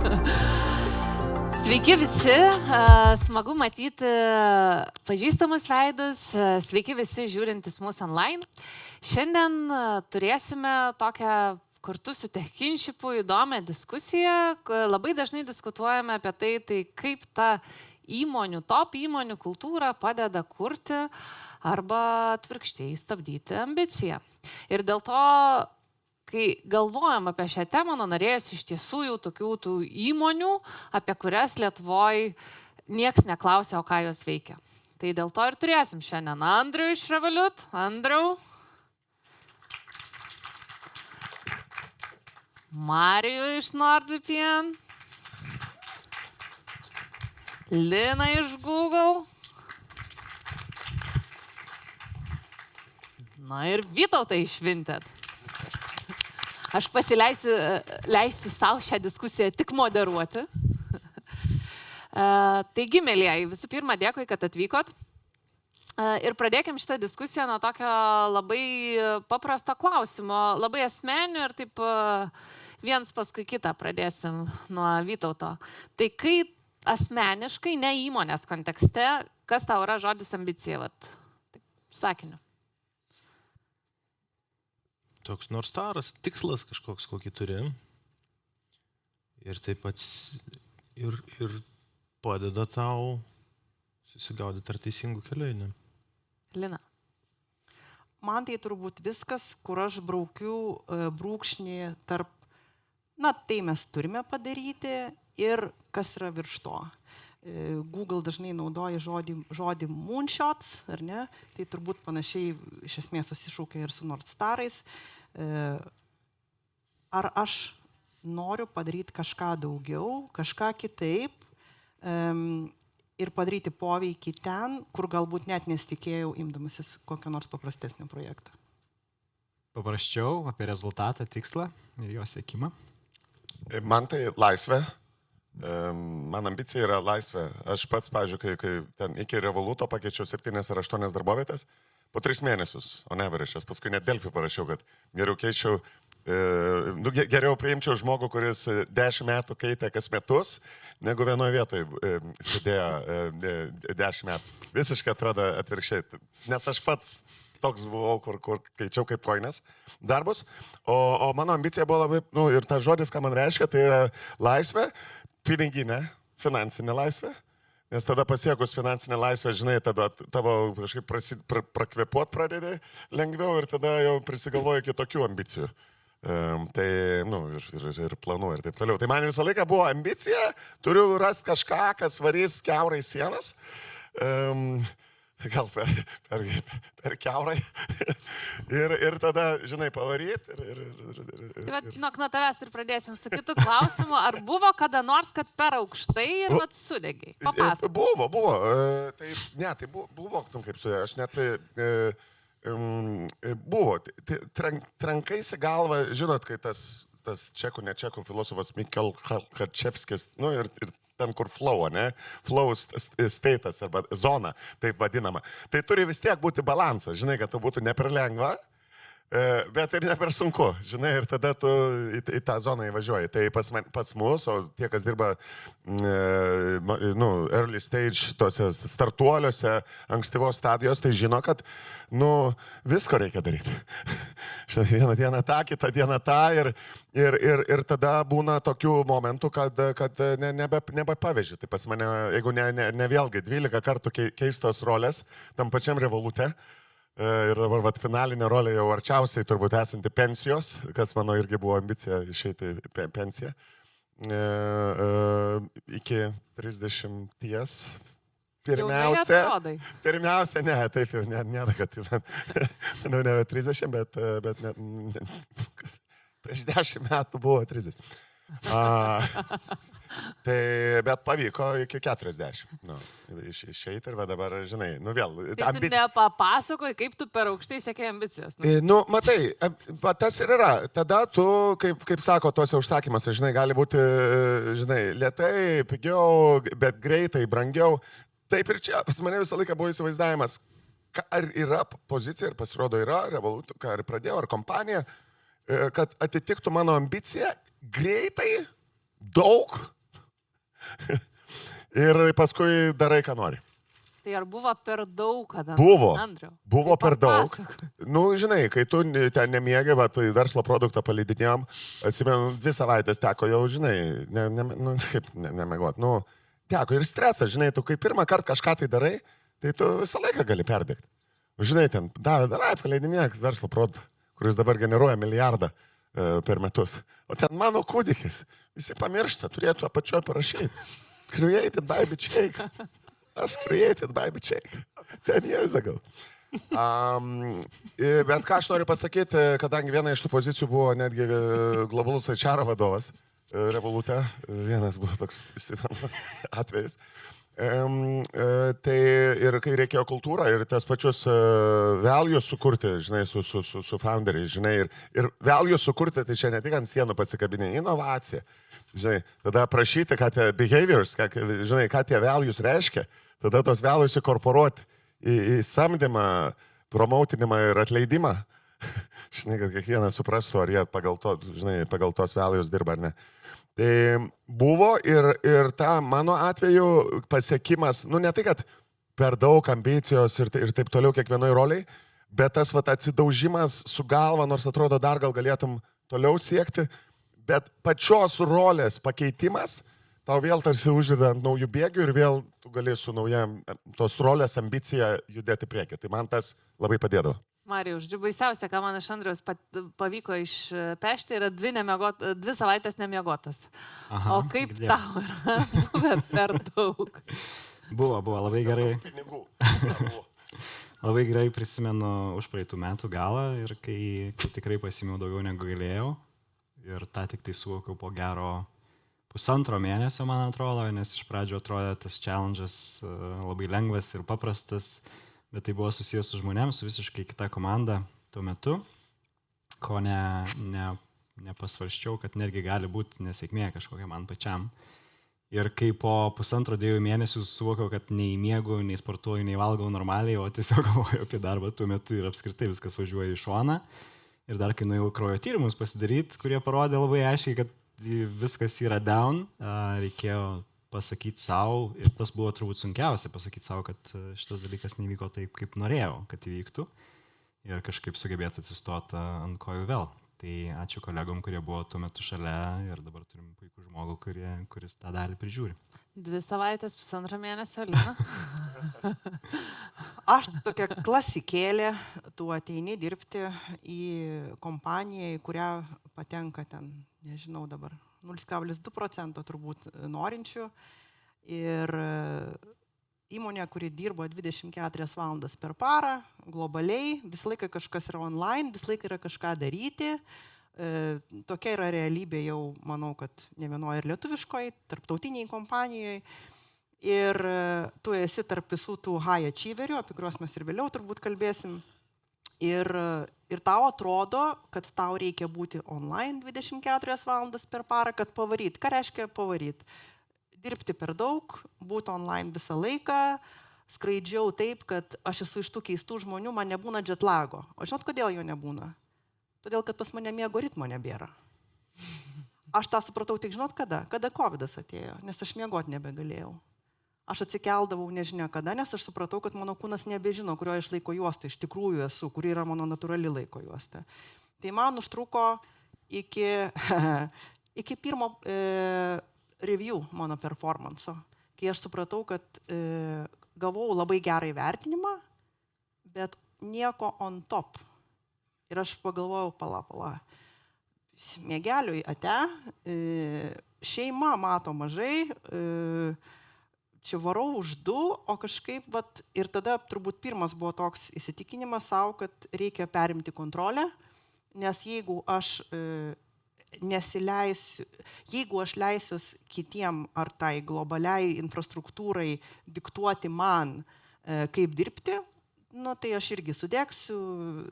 Sveiki visi, smagu matyti pažįstamus veidus, sveiki visi žiūrintys mūsų online. Šiandien turėsime tokią kartu su TechInshipu įdomią diskusiją. Labai dažnai diskutuojame apie tai kaip ta įmonių, top įmonių kultūra padeda kurti arba atvirkščiai stabdyti ambiciją. Ir dėl to, kai galvojam apie šią temą, norėjusi iš tiesų jau tokių tų įmonių, apie kurias Lietuvoje nieks neklausia, o ką jos veikia. Tai dėl to ir turėsim šiandien Andrių iš Revolut. Andriau. Marijų iš NordVPN. Lina iš Google. Na ir Vytautą iš Vinted. Aš leisiu savo šią diskusiją tik moderuoti. Taigi, mėlyjeji, visų pirma, dėkui, kad atvykot. Ir pradėkim šitą diskusiją nuo tokio labai paprasto klausimo, labai asmenio ir taip viens paskui kitą pradėsim nuo Vytauto. Tai kaip asmeniškai, ne įmonės kontekste, kas tau yra žodis ambicija? Taip, sakiniu. Toks nors staras tikslas kažkoks, kokį turi. Ir taip pat ir padeda tau susigaudyti ar teisingų kelių, ne? Lina. Man tai turbūt viskas, kur aš braukiu brūkšnį tarp, tai mes turime padaryti ir kas yra virš to. Google dažnai naudoja žodį moonshots, ar ne? Tai turbūt panašiai iš esmės susišaukia ir su Nordstarais. Ar aš noriu padaryti kažką daugiau, kažką kitaip ir padaryti poveikį ten, kur galbūt net nesitikėjau imdamasis kokio nors paprastesnio projekto. Paprasčiau apie rezultatą, tikslą ir jo siekimą. Man tai laisvė. Man ambicija yra laisvė. Aš pats, pavyzdžiui, kai ten iki Revoluto pakeičiau 7 ar 8 darbovietės, po 3 mėnesius, o ne viršės. Paskui net Delfi parašiau, kad geriau keičiau, geriau priimčiau žmogų, kuris 10 metų keitė kas metus, negu vienoje vietoje sėdėjo 10 metų. Visiškai atrodo atvirkščiai. Nes aš pats toks buvau, kur keičiau kaip kojines darbus. O mano ambicija buvo labai, ir tas žodis, ką man reiškia, tai yra laisvė, piniginė, finansinė laisvė. Nes tada pasiekus finansinę laisvę, žinai, tada tavo kažkaip prakvepuot pradedi lengviau ir tada jau prisigalvoji kitokių ambicijų. Ir planų ir taip toliau. Tai man visą laiką buvo ambicija, turiu rasti kažką, kas varys kiaurai sienas. Gal per kiaurai. ir tada, žinai, pavaryti. Žinok, nuo tavęs ir pradėsim su kitu klausimu. Ar buvo kada nors, kad per aukštai ir sudegiai? Papasakok. Buvo. Tai buvo, kaip su ja. Aš net buvo. Trankaisi galvą, žinot, kai tas čekų, ne čekų filosofas Mikkel Khatševskis, ir ten, kur flow, ne? Flow status arba zona, taip vadinama. Tai turi vis tiek būti balansas, žinai, kad tu būtų ne per lengva, bet ir ne per sunku, žinai, ir tada tu į tą zoną įvažiuoji. Tai pas mus, o tie, kas dirba early stage, tose startuoliuose, ankstyvos stadijos, tai žino, kad visko reikia daryti. Vieną dieną tą, kitą dieną tą ir tada būna tokių momentų, kad nebepaveži. Tai pas mane, jeigu ne vėlgi 12 kartų keistos rolės tam pačiam Revolute, ir dabar finalinė rolė jau arčiausiai turbūt esanti pensijos, kas mano irgi buvo ambicija išeiti pensiją, iki 30. Pirmiausia, ne, taip jau nėra, kad ne 30, bet prieš 10 metų buvo 30. Bet pavyko iki 40. Išeiti ir dabar, žinai, vėl. Tai tu nepapasakoji, kaip tu per aukštai siekiai ambicijos. Matai, tas ir yra. Tada tu, kaip sako, tuose užsakymuose, žinai, gali būti, žinai, lėtai, pigiau, bet greitai, brangiau. Taip ir čia, pas mane visą laiką buvo įsivaizdavimas, ar yra pozicija, ir pasirodo yra, Revolut, ar pradėjau, ar kompanija, kad atitiktų mano ambiciją greitai, daug Ir paskui darai, ką nori. Tai ar buvo per daug, kada? Buvo. Andriau? Buvo Tai per daug. papasakok. Nu, žinai, kai tu ten nemiegi, va, tai verslo produktą paleidinėjom, atsimenu, 2 savaitės teko jau, žinai, nemiegot. Nu, teko ir stresas, žinai, tu kai pirmą kartą kažką tai darai, tai tu visą laiką gali perdegti. Žinai, ten, davai, paleidinėk verslo produktą, kuris dabar generuoja milijardą per metus. O ten mano kūdikis, visi pamiršta, turėtų apačioje parašyti. Created by Bichake. As created by Bichake. 10 years ago. Bet ką aš noriu pasakyti, kadangi viena iš tų pozicijų buvo netgi globalus HR vadovas, Revolute, vienas buvo toks atvejis. Tai ir kai reikėjo kultūrą ir tas pačius values sukurti, žinai, su founderiais, žinai, ir values sukurti, tai čia ne tik ant sienų pasikabinė, inovacija. Žinai, tada prašyti, ką tie behaviors, žinai, ką tie values reiškia, tada tos values įkorporuoti į samdymą, promautinimą ir atleidimą. Žinai, kad kiekvienas suprastų, ar jie pagal tos values dirba ar ne. Tai buvo ir ta mano atveju pasiekimas, nu ne tai, kad per daug ambicijos ir taip toliau kiekvienoj roliai, bet tas atsidaužimas su galva, nors atrodo dar gal galėtum toliau siekti, bet pačios rolės pakeitimas tau vėl tarsi uždeda ant naujų bėgių ir vėl tu gali su nauja tos rolės ambicija judėti priekį. Tai man tas labai padėdavo. Marijau, žodžiu, baisiausia, ką man iš Andriaus pavyko išpešti, yra 2 savaitės nemiegotos. Aha, O kaip girdėjau. tau yra buvę per daug? Buvo labai gerai. Pinigų. Labai gerai prisimenu už praeitų metų galą ir kai tikrai pasimiau daugiau negu galėjau. Ir tą tik tai suvokiau po gero 1,5 mėnesio, man atrodo, nes iš pradžio atrodė tas challenge'as labai lengvas ir paprastas. Bet tai buvo susijęs su žmonėms, su visiškai kita komanda tuo metu, ko nepasvarščiau, kad netgi gali būti nesėkmė kažkokia man pačiam. Ir kai po 1,5-2 mėnesių suvokiau, kad nei miegu, nei sportuoju, nei valgau normaliai, o tiesiog galvoju apie darbą tuo metu ir apskritai viskas važiuoja į šoną. Ir dar kai nuėjau kraujo tyrimus pasidaryti, kurie parodė labai aiškiai, kad viskas yra down, reikėjo pasakyti savo, ir tas buvo turbūt sunkiausia, pasakyti savo, kad šitas dalykas nevyko taip, kaip norėjau, kad įvyktų ir kažkaip sugebėti atsistoti ant kojų vėl. Tai ačiū kolegom, kurie buvo tuo metu šalia ir dabar turim puikų žmogų, kuris tą dalį prižiūri. 2 savaitės, 1,5 mėnesio, Lina. Aš tokia klasikėlė, tu ateini dirbti į kompaniją, į kurią patenka ten, nežinau dabar, 0,2% turbūt norinčių. Ir įmonė, kuri dirbo 24 valandas per parą, globaliai, visą laiką kažkas yra online, visą laiką yra kažką daryti. Tokia yra realybė jau, manau, kad ne vienoje ir lietuviškoje, tarptautiniai kompanijoje. Ir tu esi tarp visų tų high achieverių, apie kuriuos mes ir vėliau turbūt kalbėsim. Ir tau atrodo, kad tau reikia būti online 24 valandas per parą, kad pavaryt. Ką reiškia pavaryt? Dirbti per daug, būti online visą laiką, skraidžiau taip, kad aš esu iš tų keistų žmonių, man nebūna jetlago. O žinot, kodėl jo nebūna? Todėl, kad pas mane miego ritmo nebėra. Aš tą supratau tik žinot kada? Kada COVID'as atėjo, nes aš miegoti nebegalėjau. Aš atsikeldavau nežinia kada, nes aš supratau, kad mano kūnas nebežino, kurio iš laiko juosto iš tikrųjų esu, kuri yra mano natūrali laiko juosta. Tai man užtruko iki pirmo review mano performanso, kai aš supratau, kad gavau labai gerą įvertinimą, bet nieko on top. Ir aš pagalvojau, pala. Miegeliui ate, šeima mato mažai, čia varau už 2, o kažkaip, ir tada turbūt pirmas buvo toks įsitikinimas savo, kad reikia perimti kontrolę, nes jeigu aš leisiuos kitiem ar tai globaliai infrastruktūrai diktuoti man, kaip dirbti, tai aš irgi sudegsiu,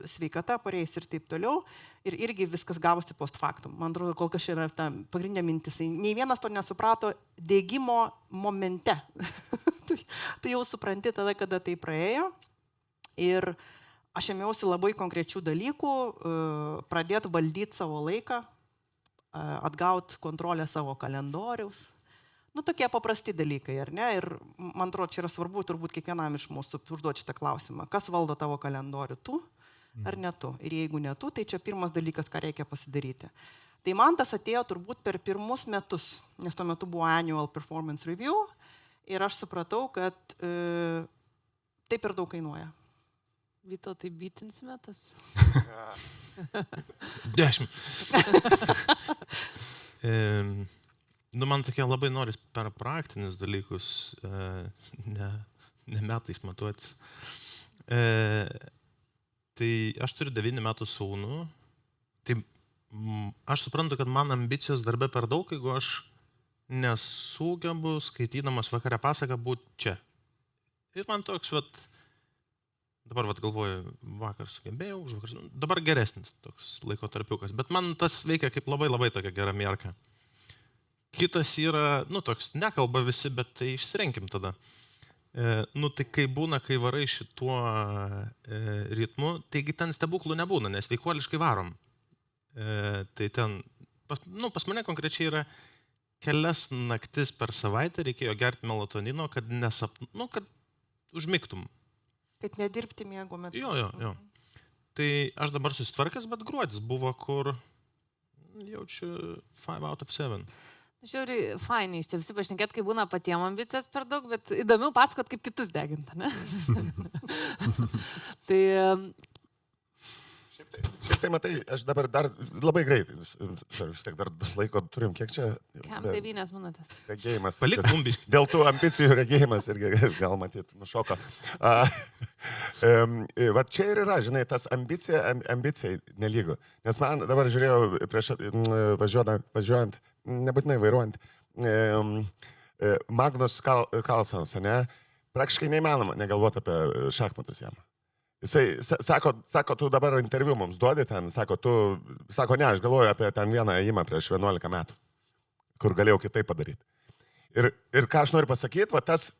sveikata pareis ir taip toliau. Ir irgi viskas gavosi post factum. Man atrodo, kol kas yra ta pagrindinė mintis. Nei vienas to nesuprato degimo momente. Tu jau supranti tada, kada tai praėjo. Ir aš ėmiausi labai konkrečių dalykų, pradėti valdyti savo laiką, atgauti kontrolę savo kalendoriaus. Nu, tokie paprasti dalykai, ar ne? Ir man atrodo, čia yra svarbu turbūt kiekvienam iš mūsų užduoti šitą klausimą. Kas valdo tavo kalendorių? Tu ar ne tu? Ir jeigu ne tu, tai čia pirmas dalykas, ką reikia pasidaryti. Tai man tas atėjo turbūt per pirmus metus, nes tuo metu buvo Annual Performance Review ir aš supratau, kad tai per daug kainuoja. Vyto, tai bitins metus. 10. Nu, man tokie labai noris per praktinius dalykus, ne metais matuoti. Tai aš turiu 9 metų sūnų. Tai aš suprantu, kad man ambicijos darbe per daug, jeigu aš nesugebu, skaitydamas vakare pasaką, būti čia. Ir man toks, dabar galvoju, vakar sugebėjau, užvakar, dabar geresnis toks laiko tarpiukas. Bet man tas veikia kaip labai labai tokia gera mierka. Kitas yra, toks, nekalba visi, bet tai išsirenkim tada. Tai kai būna, kai varai šituo ritmu, taigi ten stebuklų nebūna, nes veikuoliškai varom. Tai ten, pas mane konkrečiai yra kelias naktis per savaitę reikėjo gerti melatonino, kad kad užmigtum. Kad nedirbti miego metu. Jo. Tai aš dabar susitvarkęs, bet gruodis buvo, kur jaučiu 5 out of 7. Žiūrėjau, fainai, iš čia visi pašnekėt, kai būna patiem ambicijas per daug, bet įdomiau pasakot, kaip kitus deginta, ne? Tai... Šiaip tai matai, aš dabar dar labai greitai, vis tiek dar laiko turim, kiek čia? Kam 9 minutės? Regėjimas. Palik mumbiškai. Dėl tų ambicijų regėjimas irgi gal matyt nušoko. Va čia ir yra, žinai, tas ambicijai nelygu. Nes man dabar žiūrėjau prieš važiuojant, nebūtinai vairuojant, Magnus Carlsonas, ne? Praktiškai neįmanoma negalvoti apie šachmatus jam. Jisai sako, tu dabar interviu mums duodi ten, sako, ne, aš galvoju apie ten vieną ėjimą prieš 11 metų, kur galėjau kitaip padaryti. Ir ką aš noriu pasakyti, tas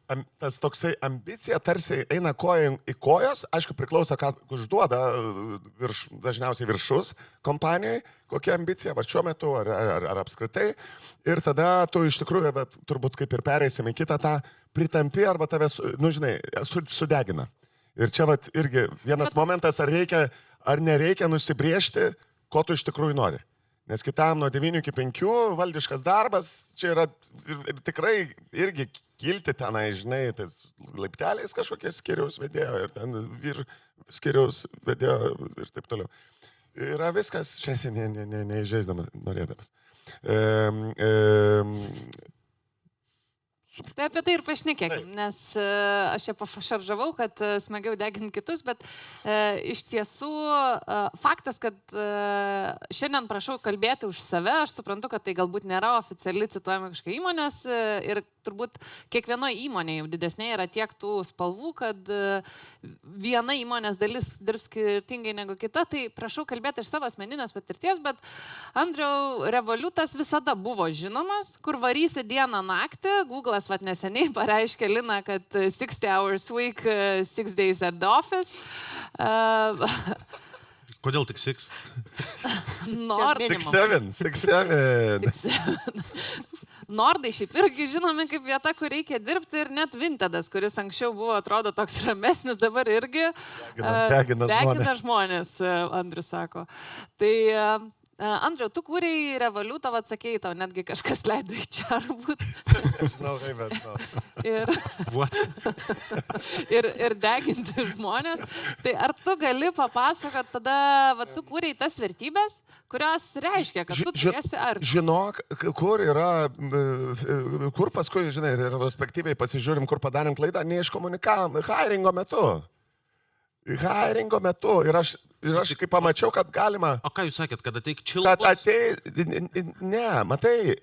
toksai ambicija tarsi eina koja į kojos, aišku, priklauso, ką užduoda dažniausiai viršus kompanijai, kokia ambicija, va šiuo metu ar apskritai. Ir tada tu iš tikrųjų, bet turbūt kaip ir pereisim į kitą tą, pritampi arba tave, sudegina. Ir čia irgi vienas momentas, ar nereikia nusibriežti, ko tu iš tikrųjų nori. Nes kitam nuo 9 iki 5 valdiškas darbas, čia yra tikrai irgi kilti tenai, žinai, tais laipteliais kažkokie skiriaus vedėjo ir ten skiriaus vedėjo ir taip toliau. Yra viskas, šiandien neįžeisdamas norėdamas. Tai apie tai ir pašnekėkim, nes aš čia pašaržavau, kad smagiau deginti kitus, bet iš tiesų faktas, kad šiandien prašau kalbėti už save, aš suprantu, kad tai galbūt nėra oficialiai cituojama kažkokia įmonės ir turbūt kiekvienoje įmonėje jau didesnėje yra tiek tų spalvų, kad viena įmonės dalis dirbs skirtingai negu kita, tai prašau kalbėti iš savo asmeninės patirties, bet Andriau, Revoliutas visada buvo žinomas, kur varysi dieną naktį, Google'as neseniai pareiškė Lina, kad 60 hours week, 6 days at the office. Kodėl tik 6? Nord. 6-7. Nordai šiaip irgi žinomi kaip vieta, kur reikia dirbti ir net Vintedas, kuris anksčiau buvo, atrodo, toks ramesnis, dabar irgi degina žmonės, Andrius sako. Tai Andriau, tu kūrei Revoliutą, atsakėjai, tau netgi kažkas leido į čia būt. Ir deginti žmonės. Tai ar tu gali papasakot tada, tu kūrei tas vertybės, kurios reiškia, kad tu turėsi arti? Žinok, kur paskui, žinai, retrospektyviai pasižiūrim, kur padarėm klaidą, neiškomunikavom, hiringo metu. Ir aš kai pamačiau, kad galima... O ką jūs sakėt, kad ateik čilbus? Ne, matai,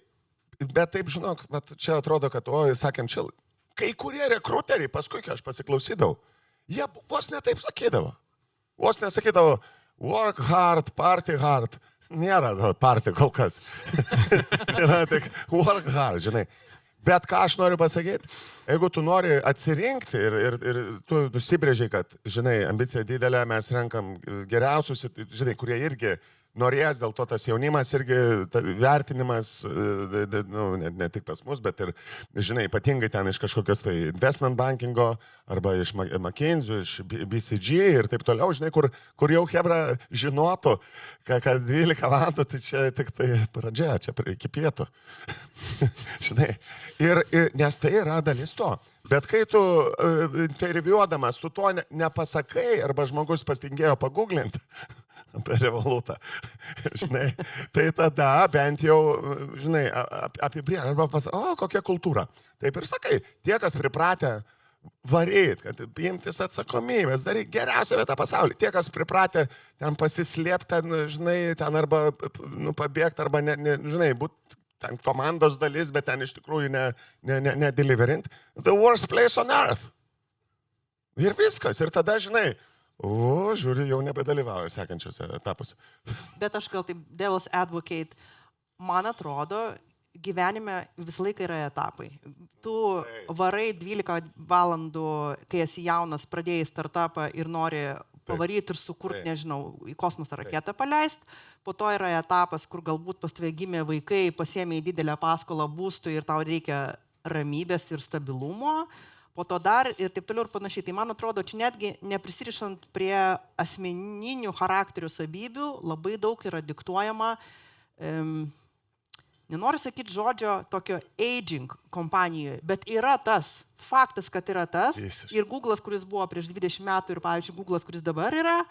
bet taip, žinok, čia atrodo, kad, sakėm čil. Kai kurie rekruteriai, paskui, kai aš pasiklausydavau, jie vos ne taip sakydavo. Vos nesakydavo, work hard, party hard. Nėra party kol kas. Yra tik work hard, žinai. Bet ką aš noriu pasakyti, jeigu tu nori atsirinkti ir tu nusibrėžiai, kad, žinai, ambicija didelė, mes renkam geriausius, žinai, kurie irgi norės, dėl to tas jaunimas irgi vertinimas, ne tik pas mus, bet ir, žinai, ypatingai ten iš kažkokios tai investment bankingo arba iš McKinsey, iš BCG ir taip toliau, žinai, kur jau Hebra žinotų, kad 12 valandų, tai čia tik tai pradžia, čia iki pietų. Žinai, nes tai yra dalis to. Bet kai tu interviuodamas, tu to nepasakai, arba žmogus pastingėjo paguglinti apie Revolutą, žinai, tai tada bent jau, žinai, apibrėž, arba pasakai, kokia kultūra. Taip ir sakai, tie, kas pripratę varyt, kad imtis atsakomybės, daryk geriausią vietą pasaulyje. Tie, kas pripratę ten pasislėpti, ten, žinai, ten arba pabėgti, arba, žinai, būti ten komandos dalis, bet ten iš tikrųjų nedeliverint. The worst place on earth. Ir viskas. Ir tada, žinai, žiūri, jau nebedalyvauju sekančiuose etapuose. Bet aš gal taip devil's advocate, man atrodo, gyvenime visą laiką yra etapai. Tu varai 12 valandų, kai esi jaunas, pradėjai startupą ir nori pavaryti ir sukurti, nežinau, į kosmosą raketą paleist. Po to yra etapas, kur galbūt pas tave gimė vaikai, pasiėmė į didelę paskolą būstui ir tau reikia ramybės ir stabilumo. Po to dar ir taip toliau ir panašiai. Tai man atrodo, čia netgi neprisirišant prie asmeninių charakterių savybių, labai daug yra diktuojama, nenoriu sakyti žodžio tokio aging kompanijoje, bet yra tas, faktas, kad yra tas. Ir Google'as, kuris buvo prieš 20 metų ir, pavyzdžiui, Google'as, kuris dabar yra,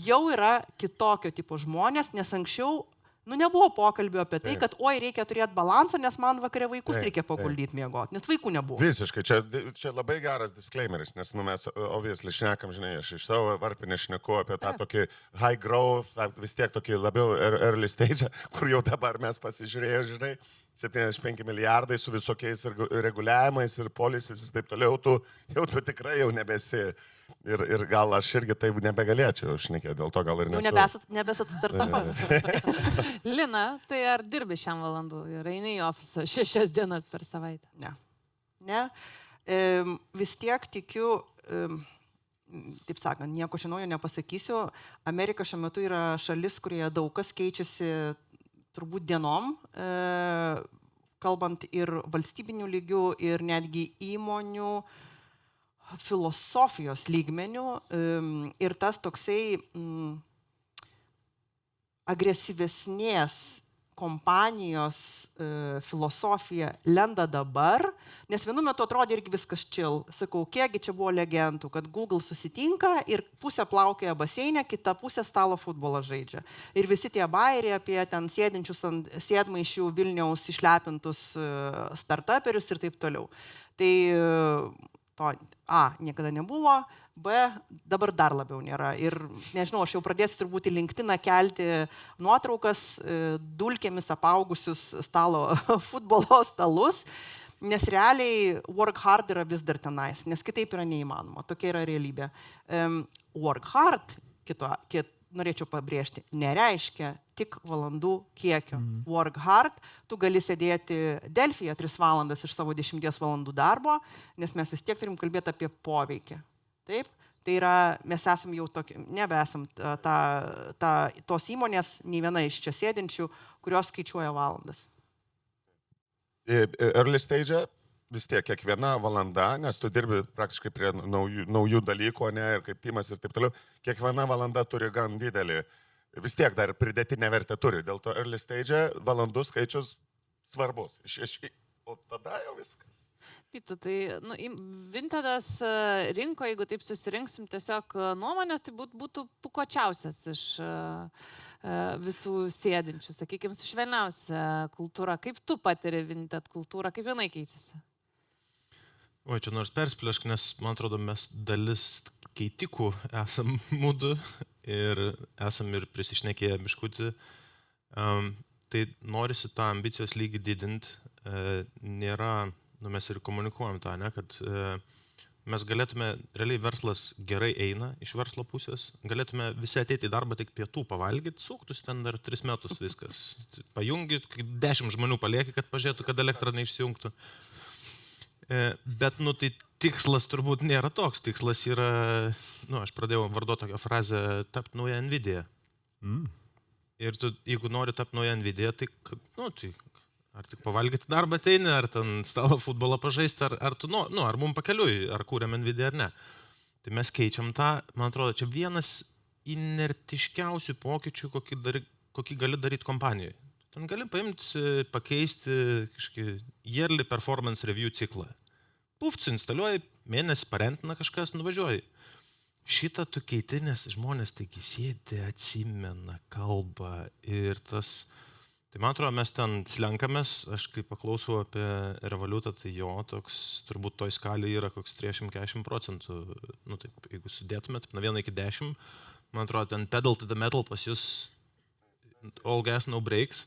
jau yra kitokio tipo žmonės, nes anksčiau nebuvo pokalbio apie tai, kad reikia turėti balansą, nes man vakare vaikus reikia paguldyti miegoti, nes vaikų nebuvo. Visiškai, čia labai geras disclaimeris, nes mes obviously šnekam, žinai, aš iš savo varpinę šneku apie tą tokį high growth, vis tiek tokį labiau early stage, kur jau dabar mes pasižiūrėjome, žinai, 75 milijardai su visokiais reguliavimais ir policies ir taip toliau, jau tu tikrai jau nebesi. Ir gal aš irgi taip nebegalėčiau šnekėti, dėl to gal ir nesu. Nebesat startupas. Lina, tai ar dirbi šiam valandų ir eini į ofisą 6 dienas per savaitę? Ne. Vis tiek tikiu, taip sakant, nieko čia naujo nepasakysiu. Amerika šiuo metu yra šalis, kurioje daug kas keičiasi turbūt dienom, kalbant ir valstybinių lygių, ir netgi įmonių filosofijos lygmenių, ir tas toksai agresyvesnės kompanijos filosofija lenda dabar, nes vienu metu atrodė irgi viskas chill. Sakau, kiekgi čia buvo legendų, kad Google susitinka ir pusė plaukioja baseinė, kita pusė stalo futbolą žaidžia. Ir visi tie bairiai apie ten sėdinčius ant sėdmaišių Vilniaus išlepintus startuperius ir taip toliau. Tai to niekada nebuvo, B, dabar dar labiau nėra. Ir nežinau, aš jau pradėsiu turbūt į LinkedIną kelti nuotraukas, dulkėmis apaugusius stalo futbolo stalus, nes realiai work hard yra vis dar tenais, nes kitaip yra neįmanoma. Tokia yra realybė. Work hard, norėčiau pabrėžti, nereiškia tik valandų kiekio. Work hard, tu gali sėdėti Delfyje 3 valandas iš savo 10 valandų darbo, nes mes vis tiek turim kalbėti apie poveikį. Taip? Tai yra, mes esam jau tokie, nebesam tos įmonės, nei viena iš čia sėdinčių, kurios skaičiuoja valandas. Early stage vis tiek kiekviena valanda, nes tu dirbi praktiškai prie naujų dalykų, ir kaip timas ir taip toliau, kiekviena valanda turi gan didelį, vis tiek dar pridėtinę vertę turi. Dėl to early stage valandų skaičius svarbus. O tada jau viskas. Pitu, tai Vintedas rinko, jeigu taip susirinksim tiesiog nuomonės, tai būtų pukočiausias iš visų sėdinčių, sakykime, su švelniausia kultūra. Kaip tu patiri Vinted kultūrą, kaip jinai keičiasi? Oi, čia nors persplėšk, nes, man atrodo, mes dalis keitikų esam mūdu ir esam ir prisišnekėję biškutį. Tai norisi tą ambicijos lygį didinti, nėra, mes ir komunikuojam tą, kad mes galėtume, realiai verslas gerai eina iš verslo pusės, galėtume visi ateiti į darbą tik pietų pavalgyti, suktus ten dar 3 metus viskas. Pajungi, 10 žmonių palieki, kad pažiūrėtų, kad elektra neišsijungtų. Bet, tai tikslas turbūt nėra toks. Tikslas yra, aš pradėjau varduoti tokią frazę, tapti naują Nvidia. Ir tu, jeigu nori tapti naują Nvidia, tai, tai ar tik pavalgyti darbą ateini, ar ten stalo futbolą pažaisti, ar tu, ar mums pakeliui, ar kūrėm Nvidia ar ne. Tai mes keičiam tą, man atrodo, čia vienas inertiškiausių pokyčių, kokį gali daryti kompanijoje. Ten gali paimti, pakeisti kažkokį yearly performance review ciklą. Pufts instaliuoji, mėnesį parentina kažkas, nuvažiuoji. Šitą tu keiti, nes žmonės taigi sėdi, atsimena, kalba ir tas... Tai man atrodo, mes ten slenkamės, aš kai paklausau apie Revolutą, tai jo, toks, turbūt toj skalėje yra koks 30-40%. Taip, jeigu sudėtumėt nuo 1 iki 10, man atrodo, ten pedal to the metal pas jūs all gas, no breaks.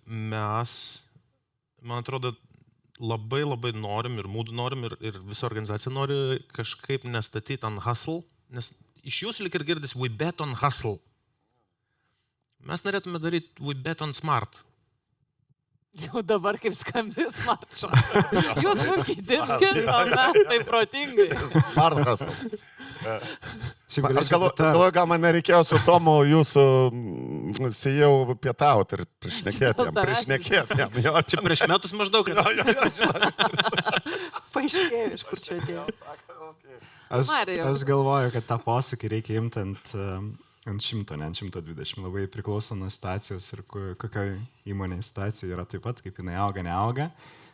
Mes, man atrodo, labai norim ir mūdų norim ir visa organizacija nori kažkaip nestatyti ant hustle, nes iš jūsų lik ir girdis we bet on hustle. Mes norėtume daryti we bet on smart. Jau dabar kaip skambi smartšo. Jūs puikiai dirbkite, o mes tai protingai. Smart hustle. Aš galvoju, gal man nereikėjo su Tomu jūsų sėjau pietauti ir priešnekėti jam. Čia prieš metus maždaug. Paaiškėjo, iš kur čia atėjo. Aš galvoju, kad tą posakį reikia imti ant 100, ne ant 120. Labai priklauso nuo situacijos ir kokioj įmonėje situacija yra taip pat, kaip jinai auga, neauga.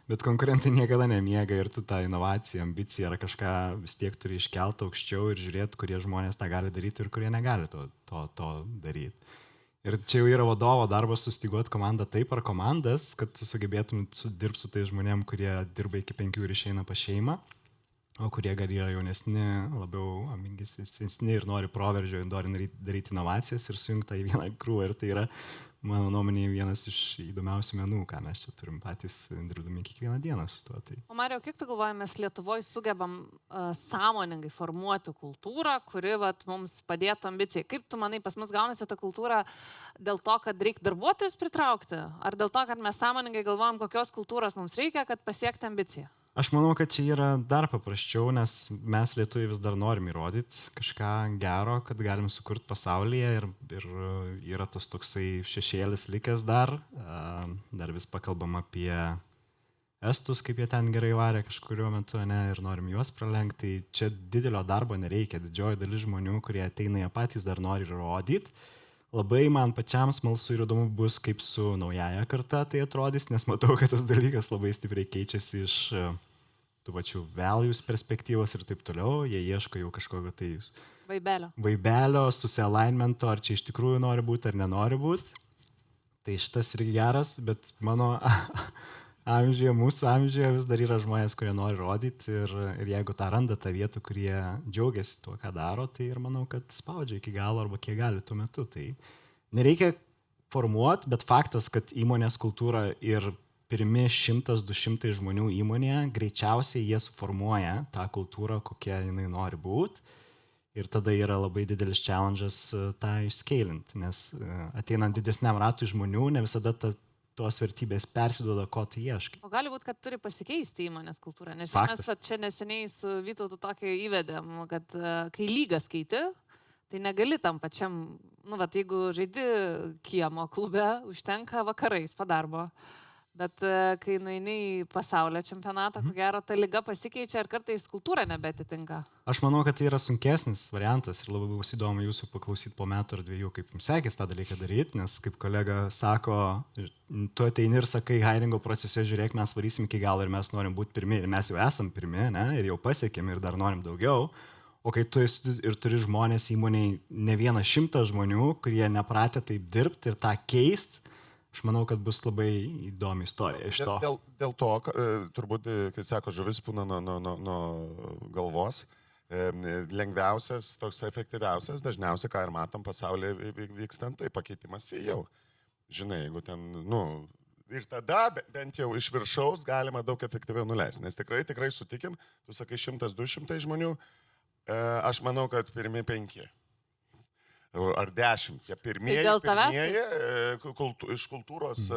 Bet konkurentai niekada nemiega ir tu tą inovaciją, ambiciją ar kažką vis tiek turi iškelti aukščiau ir žiūrėti, kurie žmonės tą gali daryti ir kurie negali to daryti. Ir čia jau yra vadovo darbas sustiguoti komandą taip ar komandas, kad tu sugebėtum dirbti su tai žmonėm, kurie dirba iki 5 ir išeina pa šeimą, o kurie gal yra jaunesni, labiau ambicingesni ir nori proveržio, nori daryti inovacijas ir sujungti tą į vieną krūvą. Ir tai yra, mano nuomonė, vienas iš įdomiausių menų, ką mes čia turim patys dirbdami kiekvieną dieną su tuo. Tai. O Marijau, kiek tu galvoji, mes Lietuvoje sugebam sąmoningai formuoti kultūrą, kuri mums padėtų ambicijai? Kaip tu manai, pas mus gaunasi ta kultūra dėl to, kad reikia darbuotojus pritraukti? Ar dėl to, kad mes sąmoningai galvojam, kokios kultūros mums reikia, kad pasiekti ambiciją? Aš manau, kad čia yra dar paprasčiau, nes mes lietuviai vis dar norim įrodyti kažką gero, kad galim sukurti pasaulyje ir yra tas toksai šešėlis likęs dar vis pakalbam apie estus, kaip jie ten gerai varė kažkuriuo metu, ne, ir norim juos pralenkti. Tai čia didelio darbo nereikia, didžioji dalis žmonių, kurie ateina, jie patys dar nori įrodyti. Labai man pačiam smalsu ir įdomu bus, kaip su naujaja karta tai atrodys, nes matau, kad tas dalykas labai stipriai keičiasi iš tų pačių values perspektyvos ir taip toliau. Jie ieško jau kažkokio tai vaibelio, susialignmento, ar čia iš tikrųjų nori būti ar nenori būti. Tai šitas irgi geras, bet mano amžiuje, mūsų amžiuje vis dar yra žmonės, kurie nori rodyti ir jeigu tą randa tą vietą, kurie džiaugiasi tuo, ką daro, tai ir manau, kad spaudžia iki galo arba kiek gali tuo metu. Tai nereikia formuoti, bet faktas, kad įmonės kultūra ir pirmi 100-200 žmonių įmonėje, greičiausiai jie suformuoja tą kultūrą, kokia jinai nori būti. Ir tada yra labai didelis challenge'as tą išskailinti, nes ateinant didesniam ratui žmonių, ne visada tos vertybės persiduoda, ko tu ieškai. O gali būti, kad turi pasikeisti įmonės kultūrą, nes mes čia neseniai su Vytautu tokį įvedėm, kad kai lygas keiti, tai negali tam pačiam, jeigu žaidi kiemo klube, užtenka vakarais po darbo. Bet kai nueini į pasaulio čempionatą, ko gero, ta lyga pasikeičia ir kartais kultūra nebetitinka. Aš manau, kad tai yra sunkesnis variantas ir labai bus įdomu jūsų paklausyti po metų ar 2, kaip jums sekės tą dalyką daryti, nes kaip kolega sako, tu ateini ir sakai, hiringo procese, žiūrėk, mes varysim iki galo ir mes norim būti pirmi ir mes jau esam pirmi, ne, ir jau pasiekėm ir dar norim daugiau. O kai tu ir turi žmonės įmonėje, ne 100 žmonių, kurie nepratę taip dirbti ir tą keisti, aš manau, kad bus labai įdomi istorija iš to. Dėl to, turbūt, kai sako, žuvis pūna nuo galvos, lengviausias, toks efektyviausias, dažniausiai, ką ir matom pasaulyje vykstant, tai pakeitimas jau. Žinai, jeigu ten, ir tada bent jau iš viršaus galima daug efektyviau nuleisti, nes tikrai sutikim, tu sakai 100-200 žmonių, aš manau, kad pirmi 5. Ar 10, tie pirmieji iš kultūros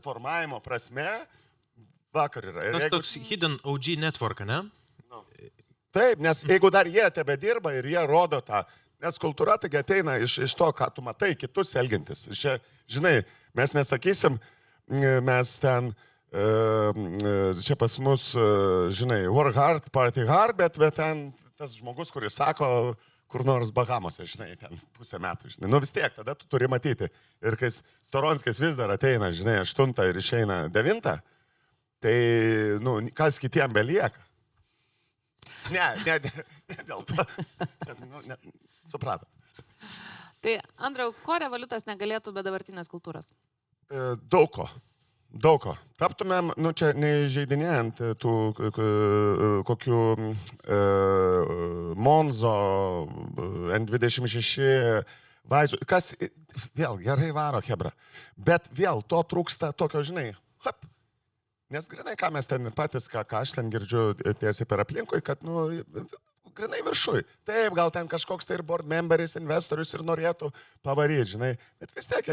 formavimo prasme vakar yra. Tas toks hidden OG network, ne? Taip, nes jeigu dar jie tebe dirba ir jie rodo tą, Nes kultūra taigi ateina iš to, ką tu matai, kitus elgintis. Čia, žinai, mes nesakysim, mes ten, čia pas mus, žinai, work hard, party hard, bet ten tas žmogus, kuris sako, kur nors Bahamose, žinai, ten pusę metų, žinai. Nu vis tiek, tada tu turi matyti. Ir kai Storonskis vis dar ateina, žinai, 8 ir išeina 9, tai, nu, kas kitiem belieka? Ne, dėl to. Nu, suprato. Tai, Andriau, ko Revoliutas negalėtų be dabartinės kultūros? Daug ko. Taptumėm, nu čia neįžeidinėjant tų kokių Monzo, N26, Vaizų, kas vėl gerai varo, hebra. Bet vėl to trūksta tokio, žinai, hop. Nes grinai, ką mes ten patys, ką aš ten girdžiu tiesiai per aplinkui, kad, nu, grinai viršui. Taip, gal ten kažkoks tai ir board memberis, investorius ir norėtų pavaryti, žinai. Bet vis tiek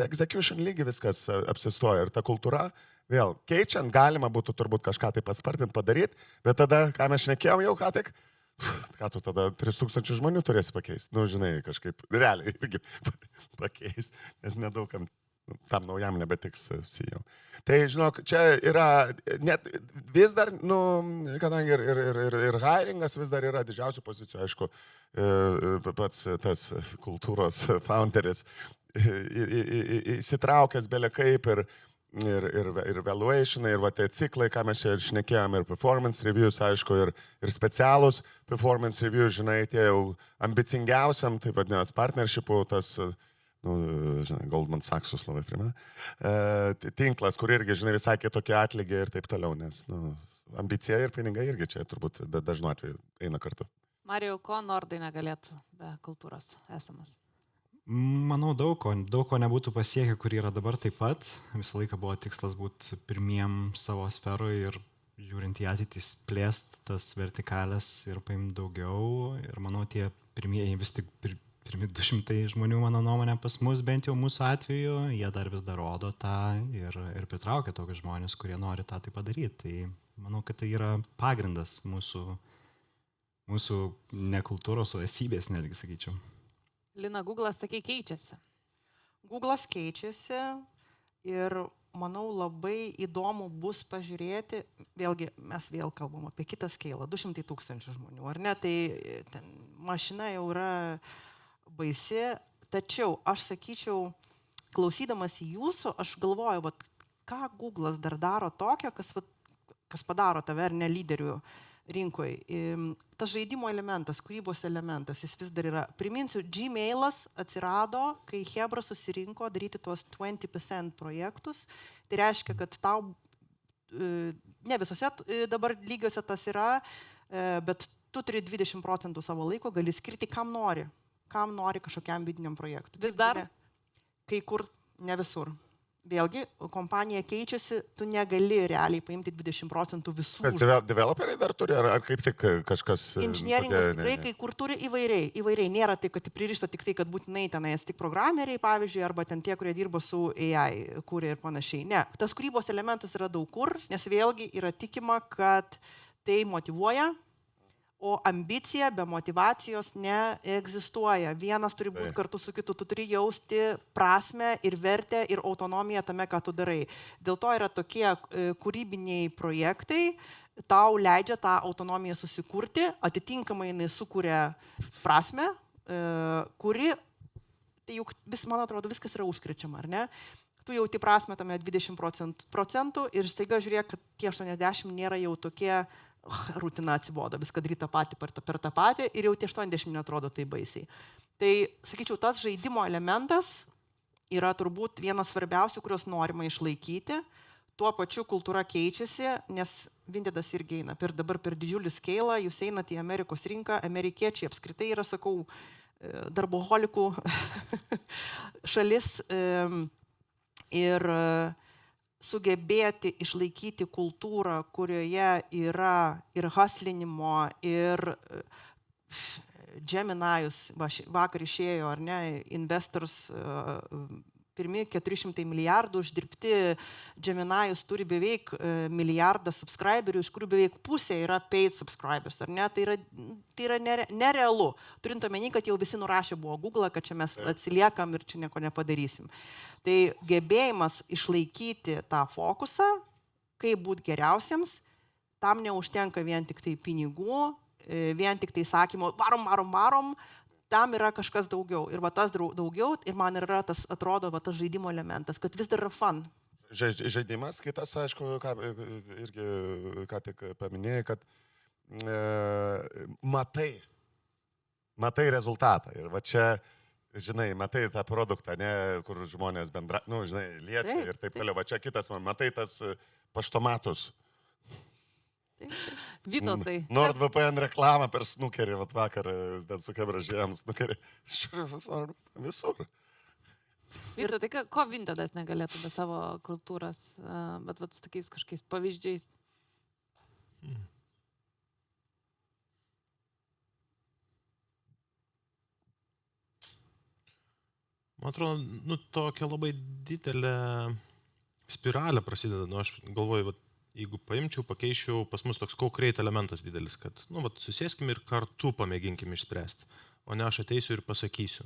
execution lygi viskas apsistoja. Ir ta kultūra, vėl, keičiant, galima būtų turbūt kažką tai paspartinti, padaryti, bet tada, ką mes šnekėjom jau ką tik, ką tu tada 3000 žmonių turėsi pakeisti. Nu, žinai, kažkaip realiai irgi pakeisti, nes nedaugam tam naujam nebetiks CEO. Tai, žinok, čia yra, net vis dar, nu, kadangi ir hiringas vis dar yra didžiausių pozicijų, aišku, pats tas kultūros founderis įsitraukęs belekaip ir valuation, ir va tie ciklai, ką mes čia šnekėjom, ir performance reviews, aišku, ir specialūs performance reviews, žinai, tie jau ambicingiausiam, taip vadinasi, partnershipų, tas žinai, Goldman Sachsus labai primena, tinklas, kur irgi, žinai, visai kitokie atlygiai ir taip toliau, nes, nu, ambicija ir pinigai irgi čia turbūt dažnu atveju eina kartu. Marijau, ko Nordai negalėtų be kultūros esamas? Manau, daug ko nebūtų pasiekę, kur yra dabar taip pat. Visą laiką buvo tikslas būti pirmiem savo sferoje ir žiūrint į ateitį plėst tas vertikalės ir paimti daugiau. Ir manau, tie pirmieji vis tik pirmi 200 žmonių, mano nuomonė, pas mus, bent jau mūsų atveju, jie dar vis dar rodo tą ir pritraukia tokius žmonės, kurie nori tą tai padaryti. Tai manau, kad tai yra pagrindas mūsų ne kultūros, o esybės, netgi sakyčiau. Lina, Google'as, sakai, keičiasi. Google'as keičiasi ir, manau, labai įdomu bus pažiūrėti, vėlgi mes vėl kalbam apie kitą skeilą, 200 000 žmonių, ar ne, tai ten mašina jau yra baisi, tačiau aš sakyčiau, klausydamas į jūsų, aš galvoju, ką Google'as dar daro tokio, kas padaro tave ar ne lyderių rinkoje. Tas žaidimo elementas, kūrybos elementas, jis vis dar yra. Priminsiu, Gmailas atsirado, kai Hebra susirinko daryti tuos 20% projektus. Tai reiškia, kad tau, ne visose dabar lygiuose tas yra, bet tu turi 20% savo laiko, gali skirti kam nori kažkokiam vidiniam projektui. Vis dar? Kai kur, ne visur. Vėlgi, kompanija keičiasi, tu negali realiai paimti 20% visų. Kas developeriai dar turi, ar kaip tik kažkas... Inžinieringas tikrai, kai kur turi įvairiai. Nėra taip, kad pririšto tik tai, kad būtinai tenais tik programeriai, pavyzdžiui, arba ten tie, kurie dirba su AI, kūrė ir panašiai. Ne, tas kūrybos elementas yra daug kur, nes vėlgi yra tikima, kad tai motyvuoja, o ambicija be motyvacijos neegzistuoja. Vienas turi būti kartu su kitu, tu turi jausti prasmę ir vertę ir autonomiją tame, ką tu darai. Dėl to yra tokie kūrybiniai projektai, tau leidžia tą autonomiją susikurti, atitinkamai jinai sukuria prasmę, kuri, tai juk, man atrodo, viskas yra užkrečiama, ar ne? Tu jauti prasmę tame 20% ir staiga žiūrėk, kad tie 80 nėra jau tokie rutina atsibodo, viską daryti tą patį per tą patį ir jau tie 80 netrodo tai baisiai. Tai, sakyčiau, tas žaidimo elementas yra turbūt vienas svarbiausių, kurios norima išlaikyti. Tuo pačiu kultūra keičiasi, nes Vintedas irgi eina dabar per didžiulį skeilą, jūs einate į Amerikos rinką, amerikiečiai apskritai yra, sakau, darboholikų šalis ir sugebėti išlaikyti kultūrą, kurioje yra ir haslinimo, ir Geminajus, vakar išėjo, ar ne, Investors pirmi 400 milijardų uždirbti, Geminai'us turi beveik milijardą subscriberių, iš kurių beveik pusė yra paid subscribers, ar ne? Tai yra nerealu. Turint omeny, kad jau visi nurašė buvo Google, kad čia mes atsiliekam ir čia nieko nepadarysim. Tai gebėjimas išlaikyti tą fokusą, kaip būti geriausiems, tam neužtenka vien tik tai pinigų, vien tik tai sakymo, varom, tam yra kažkas daugiau. Ir va tas daugiau, ir man yra tas, atrodo, va tas žaidimo elementas, kad vis dar yra fun. Žaidimas, kitas, aišku, irgi ką tik paminėjai, kad matai rezultatą. Ir va čia, žinai, matai tą produktą, ne, kur žmonės liečia ir taip toliau. Va čia kitas, matai tas paštomatus. Vytautai. NordVPN reklamą per snukerį, vakar su kebražėjom snukerį. Visur. Vytautai, ko Vintedas negalėtų be savo kultūros, bet su tokiais kažkokiais pavyzdžiais? Man atrodo, tokia labai didelė spiralė prasideda. Aš galvoju, jeigu paimčiau, pakeičiau, pas mus toks co-create elementas didelis, kad susėskim ir kartu pamėginkim išspręsti, o ne aš ateisiu ir pasakysiu.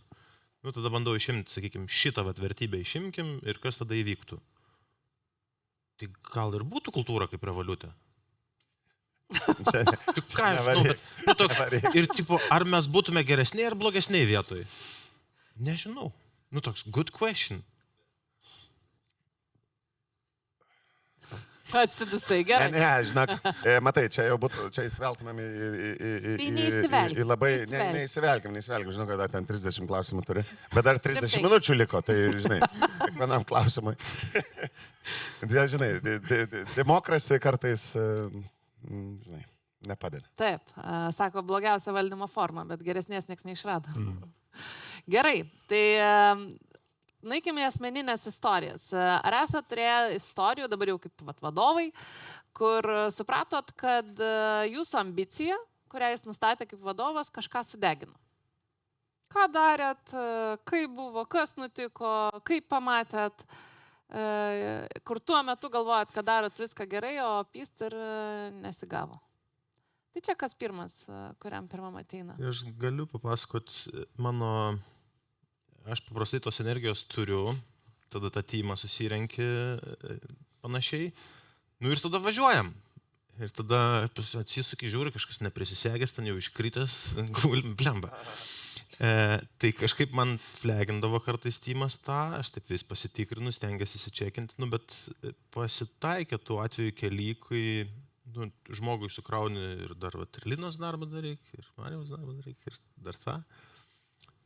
Tada bandau išimti, sakykime, šitą vertybę išimkim ir kas tada įvyktų. Tai gal ir būtų kultūra kaip Revoliute? Tik ką aš žinau, ir tipo, ar mes būtume geresniai ar blogesniai vietoj? Nežinau. Toks good question. Atsidustai, gerai. Ne, žinok, matai, čia jau būtų, čia įsiveltumėm į labai, neįsivelkim, žinau, kad dar ten 30 klausimų turi, bet dar 30 minučių liko, tai, žinai, kiekvienam klausimui. Žinai, demokrasija kartais, žinai, nepadeda. Taip, sako, blogiausia valdymo forma, bet geresnės nieks neišrado. Gerai, tai nueikime į asmeninės istorijas. Ar esate turėję istorijų, dabar jau kaip vadovai, kur supratot, kad jūsų ambicija, kurią jūs nustatė kaip vadovas, kažką sudegino? Ką darėt, kaip buvo, kas nutiko, kaip pamatėt, kur tuo metu galvojat, kad darot viską gerai, o pyst ir nesigavo? Tai čia kas pirmas, kuriam pirmam ateina? Aš galiu papasakoti aš paprastai tos energijos turiu, tada tą teamą susirenki panašiai, ir tada važiuojam. Ir tada atsisuki, žiūri, kažkas neprisisegęs, ten jau iškritęs, blemba. Tai kažkaip man flagindavo kartais teamas tą, aš taip vis pasitikrinu, stengiasi įsičekinti, bet pasitaikė tų atvejų keli, kai žmogui sukrauni ir dar ir Linos darbą daryk, ir Marijos darbą daryk, ir dar tą.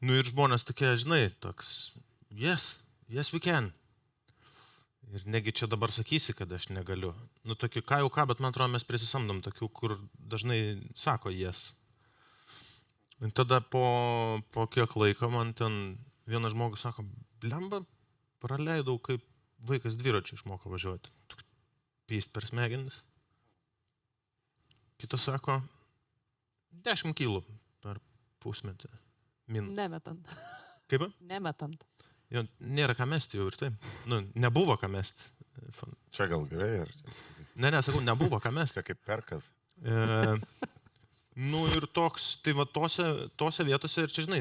Ir žmonės tokie, žinai, toks, yes we can. Ir negi čia dabar sakysi, kad aš negaliu. Tokių ką jau ką, bet man atrodo, mes prisisamdom tokių, kur dažnai sako yes. Ir tada po kiek laiko man ten vienas žmogus sako, blemba, praleidau, kaip vaikas dviračiu išmoko važiuoti. Pyst per smegenis. Kitas sako, 10 kilų per pusmetį. Nemetant. Kaip? Nemetant. Jo, nėra ką mesti jau ir taip. Nebuvo ką mesti. Čia gal gerai, ar... Ne, sakau, nebuvo ką mesti. Čia kaip perkas. Ir toks, tai va tose vietose, ir čia, žinai,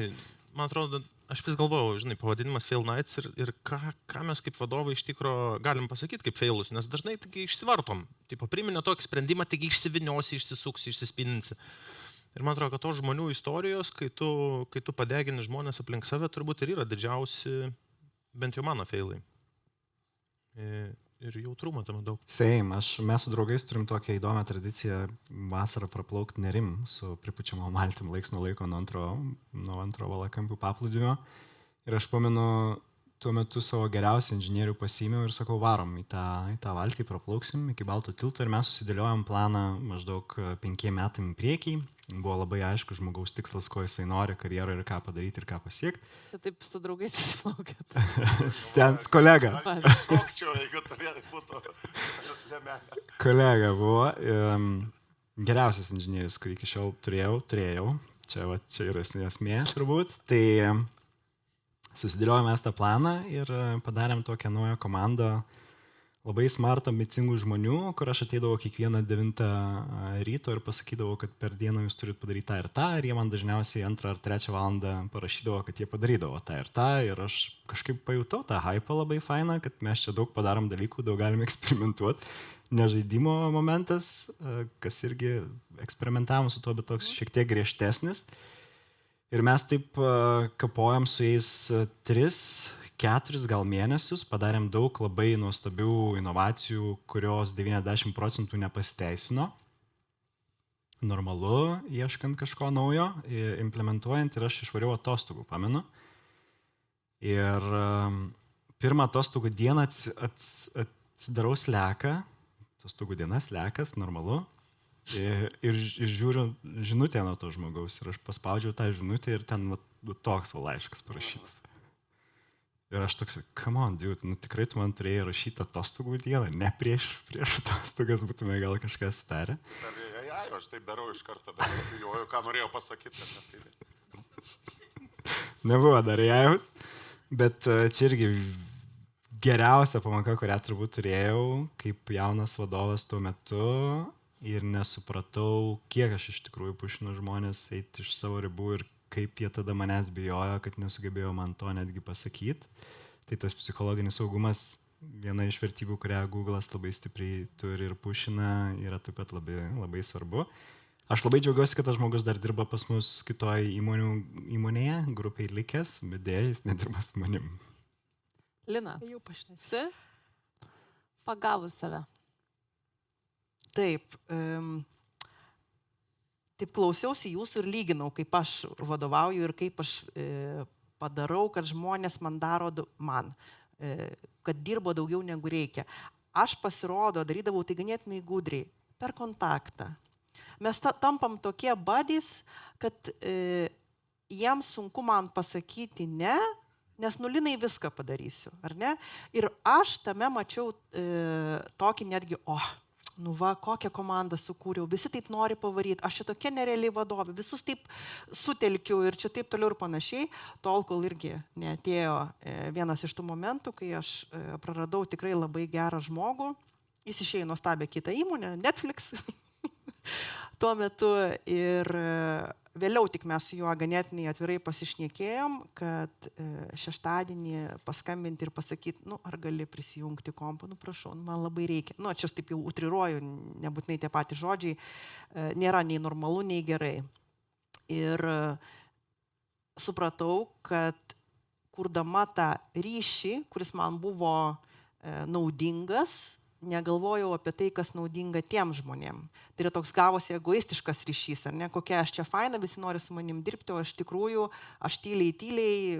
man atrodo, aš vis galvojau, žinai, pavadinimas Fail Nights ir ką mes kaip vadovai iš tikro galim pasakyti kaip failus, nes dažnai taigi išsivartom. Tipo, priminė tokį sprendimą, taigi išsiviniosi, išsisuksi, išsispininsi. Ir man atrodo, kad tos žmonių istorijos, kai tu padegini žmonės aplink save, turbūt ir yra didžiausi, bent jau mano failai. Ir jautrumą tame daug. Mes su draugais turim tokią įdomią tradiciją vasarą praplaukti Nerim su pripučiamo maltim laiks nuo laiko nuo antro Valakampių paplūdimio. Ir aš pamenu, tuo metu savo geriausią inžinierių pasiėmiau ir sakau, varom į tą valtį, praplauksim iki Balto tilto ir mes susidėliojom planą maždaug 5 metam į priekį. Buvo labai aišku žmogaus tikslas, ko jisai nori karjeroje ir ką padaryti ir ką pasiekti. Čia taip su draugais susiplaukėt. Ten kolega. Šokčiau, jeigu turėtų būtų lemelė. Kolega buvo geriausias inžinierius, kurį iki šiol turėjau. Čia yra esmė turbūt. Tai susidėliojom mes tą planą ir padarėm tokią naują komandą labai smart, ambicingų žmonių, kur aš ateidavau kiekvieną 9 ryto ir pasakydavau, kad per dieną jūs turit padaryti tą ir tą, ir jie man dažniausiai 2 ar 3 valandą parašydavo, kad jie padarydavo tą ir tą, ir aš kažkaip pajutau tą hypą labai fainą, kad mes čia daug padarom dalykų, daug galim eksperimentuoti. Ne žaidimo momentas, kas irgi eksperimentavom su tuo, bet toks šiek tiek griežtesnis. Ir mes taip kapojam su jais 3-4 gal mėnesius, padarėm daug labai nuostabių inovacijų, kurios 90% nepasiteisino. Normalu, ieškant kažko naujo, implementuojant, ir aš išvariau atostogų, pamenu. Ir pirmą atostogų dieną atsidarau Slacką, atostogų dienas Slackas, normalu. Ir žiūriu žinutę nuo to žmogaus ir aš paspaudžiau tą žinutę ir ten toks laiškas parašytas. Ir aš toks, come on, dude, nu tikrai tu man turėjai rašyti atostogų dieną, ne prieš atostogas būtume gal kažką sutarę. Aš taip darau iš karto, bijojau, ką norėjau pasakyti, kad neskaitė. Nebuvo dar jaus, bet čia irgi geriausia pamoka, kurią turbūt turėjau kaip jaunas vadovas tuo metu. Ir nesupratau, kiek aš iš tikrųjų pušinu žmonės eiti iš savo ribų ir kaip jie tada manęs bijojo, kad nesugebėjo man to netgi pasakyti. Tai tas psichologinis saugumas, viena iš vertybių, kurią Google'as labai stipriai turi ir pušina, yra taip pat labai, labai svarbu. Aš labai džiaugiuosi, kad tas žmogus dar dirba pas mus kitoj įmonėje, grupiai likęs, bet dėja jis nedirba su manim. Lina, esi pagavus save? Taip, taip klausiausi jūsų ir lyginau, kaip aš vadovauju ir kaip aš padarau, kad žmonės man daro, kad dirbo daugiau negu reikia. Aš pasirodo, darydavau tai ganėtinai gudriai, per kontaktą. Mes tampam tokie buddies, kad jiems sunku man pasakyti ne, nes Linai viską padarysiu, ar ne? Ir aš tame mačiau tokį netgi, nu va, kokią komandą sukūriau, visi taip nori pavaryti, aš čia tokia nerealiai vadovė, visus taip sutelkiu ir čia taip toliau ir panašiai, tol, kol irgi neatėjo vienas iš tų momentų, kai aš praradau tikrai labai gerą žmogų, jis išėjo nuostabią kitą įmonę, Netflix, tuo metu ir vėliau tik mes su juo ganėtinai atvirai pasišnekėjom, kad šeštadienį paskambinti ir pasakyti, nu, ar gali prisijungti kompą, nu, prašau, man labai reikia. Nu, čia aš taip jau utriruoju, nebūtinai tie patys žodžiai, nėra nei normalu, nei gerai. Ir supratau, kad kurdama tą ryšį, kuris man buvo naudingas, negalvojau apie tai, kas naudinga tiem žmonėm. Tai yra toks gavosi egoistiškas ryšys, ar ne, kokia aš čia faina, visi nori su manim dirbti, o aš tikrųjų, aš tyliai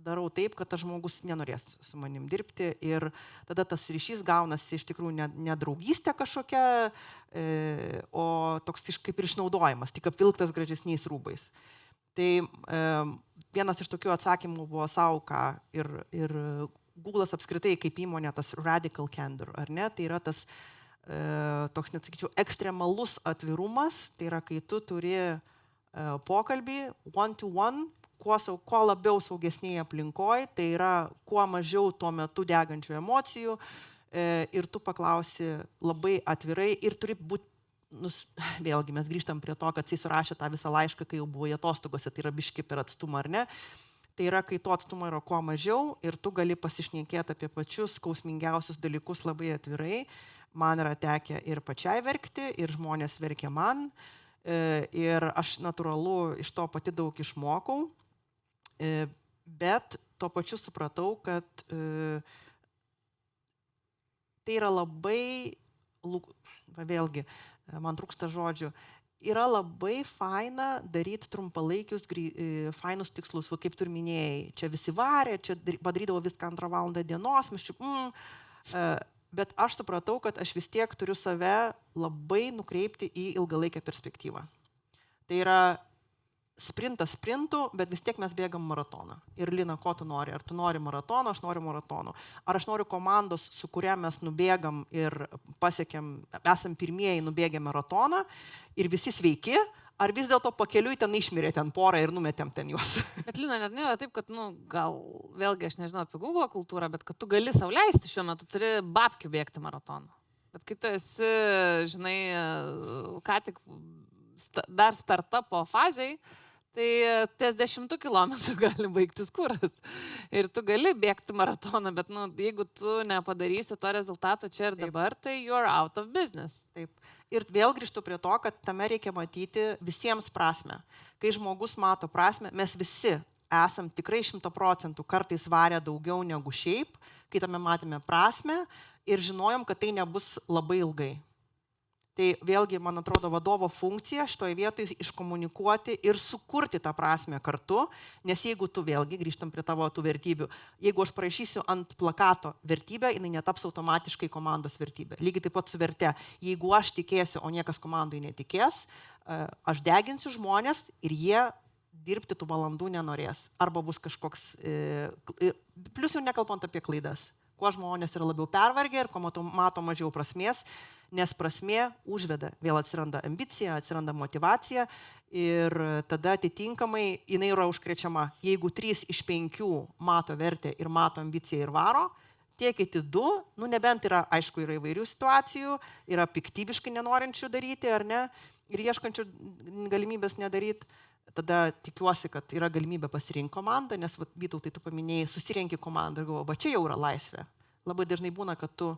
darau taip, kad tas žmogus nenorės su manim dirbti ir tada tas ryšys gaunasi iš tikrųjų ne draugystė kažkokia, o toks kaip ir išnaudojimas, tik apvilktas gražesniais rūbais. Tai vienas iš tokių atsakymų buvo sauka ir Google'as apskritai kaip įmonė, tas radical candor, ar ne? Tai yra tas toks, net sakyčiau, ekstremalus atvirumas, tai yra, kai tu turi pokalbį one-to-one, kuo labiau saugesnėje aplinkoje, tai yra kuo mažiau tuo metu degančių emocijų ir tu paklausi labai atvirai ir turi būti, vėlgi mes grįžtam prie to, kad jis surašė tą visą laišką, kai jau buvo atostogose, tai yra biški per atstumą, ar ne? Tai yra, kai to atstumo yra kuo mažiau ir tu gali pasišnekėti apie pačius skausmingiausius dalykus labai atvirai. Man yra tekę ir pačiai verkti, ir žmonės verkia man. Ir aš natūralu iš to pati daug išmokau. Bet tuo pačiu supratau, kad tai yra labai, vėlgi, man trūksta žodžių, yra labai faina daryti trumpalaikius, fainus tikslus, kaip tu ir minėjai. Čia visi varė, čia padarydavo viską 2 valandą dienos, bet aš supratau, kad aš vis tiek turiu save labai nukreipti į ilgalaikę perspektyvą. Tai yra sprintas sprintų, bet vis tiek mes bėgam maratoną. Ir Lina, ko tu nori? Ar tu nori maratono? Aš noriu maratono. Ar aš noriu komandos, su kuria mes nubėgam ir pasiekėm, esam pirmieji nubėgę maratoną ir visi sveiki, ar vis dėlto pakeliui ten išmirė ten porą ir numetėm ten juos. Bet Lina, net nėra taip, kad, gal vėlgi aš nežinau apie Google kultūrą, bet kad tu gali sau leisti šiuo metu, turi babkių bėgti maratoną. Bet kai tu esi, žinai, ką tik dar startupo fazėj, tai ties 10 kilometrų gali baigtis kuras. Ir tu gali bėgti maratoną, bet jeigu tu nepadarysi to rezultato čia ir dabar, tai you're out of business. Taip. Ir vėl grįžtu prie to, kad tame reikia matyti visiems prasme. Kai žmogus mato prasme, mes visi esam tikrai 100%, kartais varę daugiau negu šiaip, kai tame matėme prasme ir žinojom, kad tai nebus labai ilgai. Tai vėlgi, man atrodo, vadovo funkcija šitoje vietoje iškomunikuoti ir sukurti tą prasme kartu, nes jeigu tu vėlgi, grįžtam prie tavo tų vertybių, jeigu aš parašysiu ant plakato vertybę, jinai netaps automatiškai komandos vertybė. Lygiai taip pat su verte, jeigu aš tikėsiu, o niekas komandai netikės, aš deginsiu žmonės ir jie dirbti tų valandų nenorės. Arba bus kažkoks, plus jau nekalbant apie klaidas, kuo žmonės yra labiau pervargę ir kuo mato mažiau prasmės, nes prasmė užveda, vėl atsiranda ambicija, atsiranda motivacija ir tada atitinkamai jinai yra užkrečiama. Jeigu 3 iš 5 mato vertę ir mato ambiciją ir varo, tie kiti 2, nebent yra, aišku, yra įvairių situacijų, yra piktybiškai nenorinčių daryti ar ne, ir ieškančių galimybės nedaryti, tada tikiuosi, kad yra galimybė pasirinkti komandą, nes Vytautai, tu paminėjai, susirenki komandą ir galvoji, va čia jau yra laisvė. Labai dažnai būna, kad tu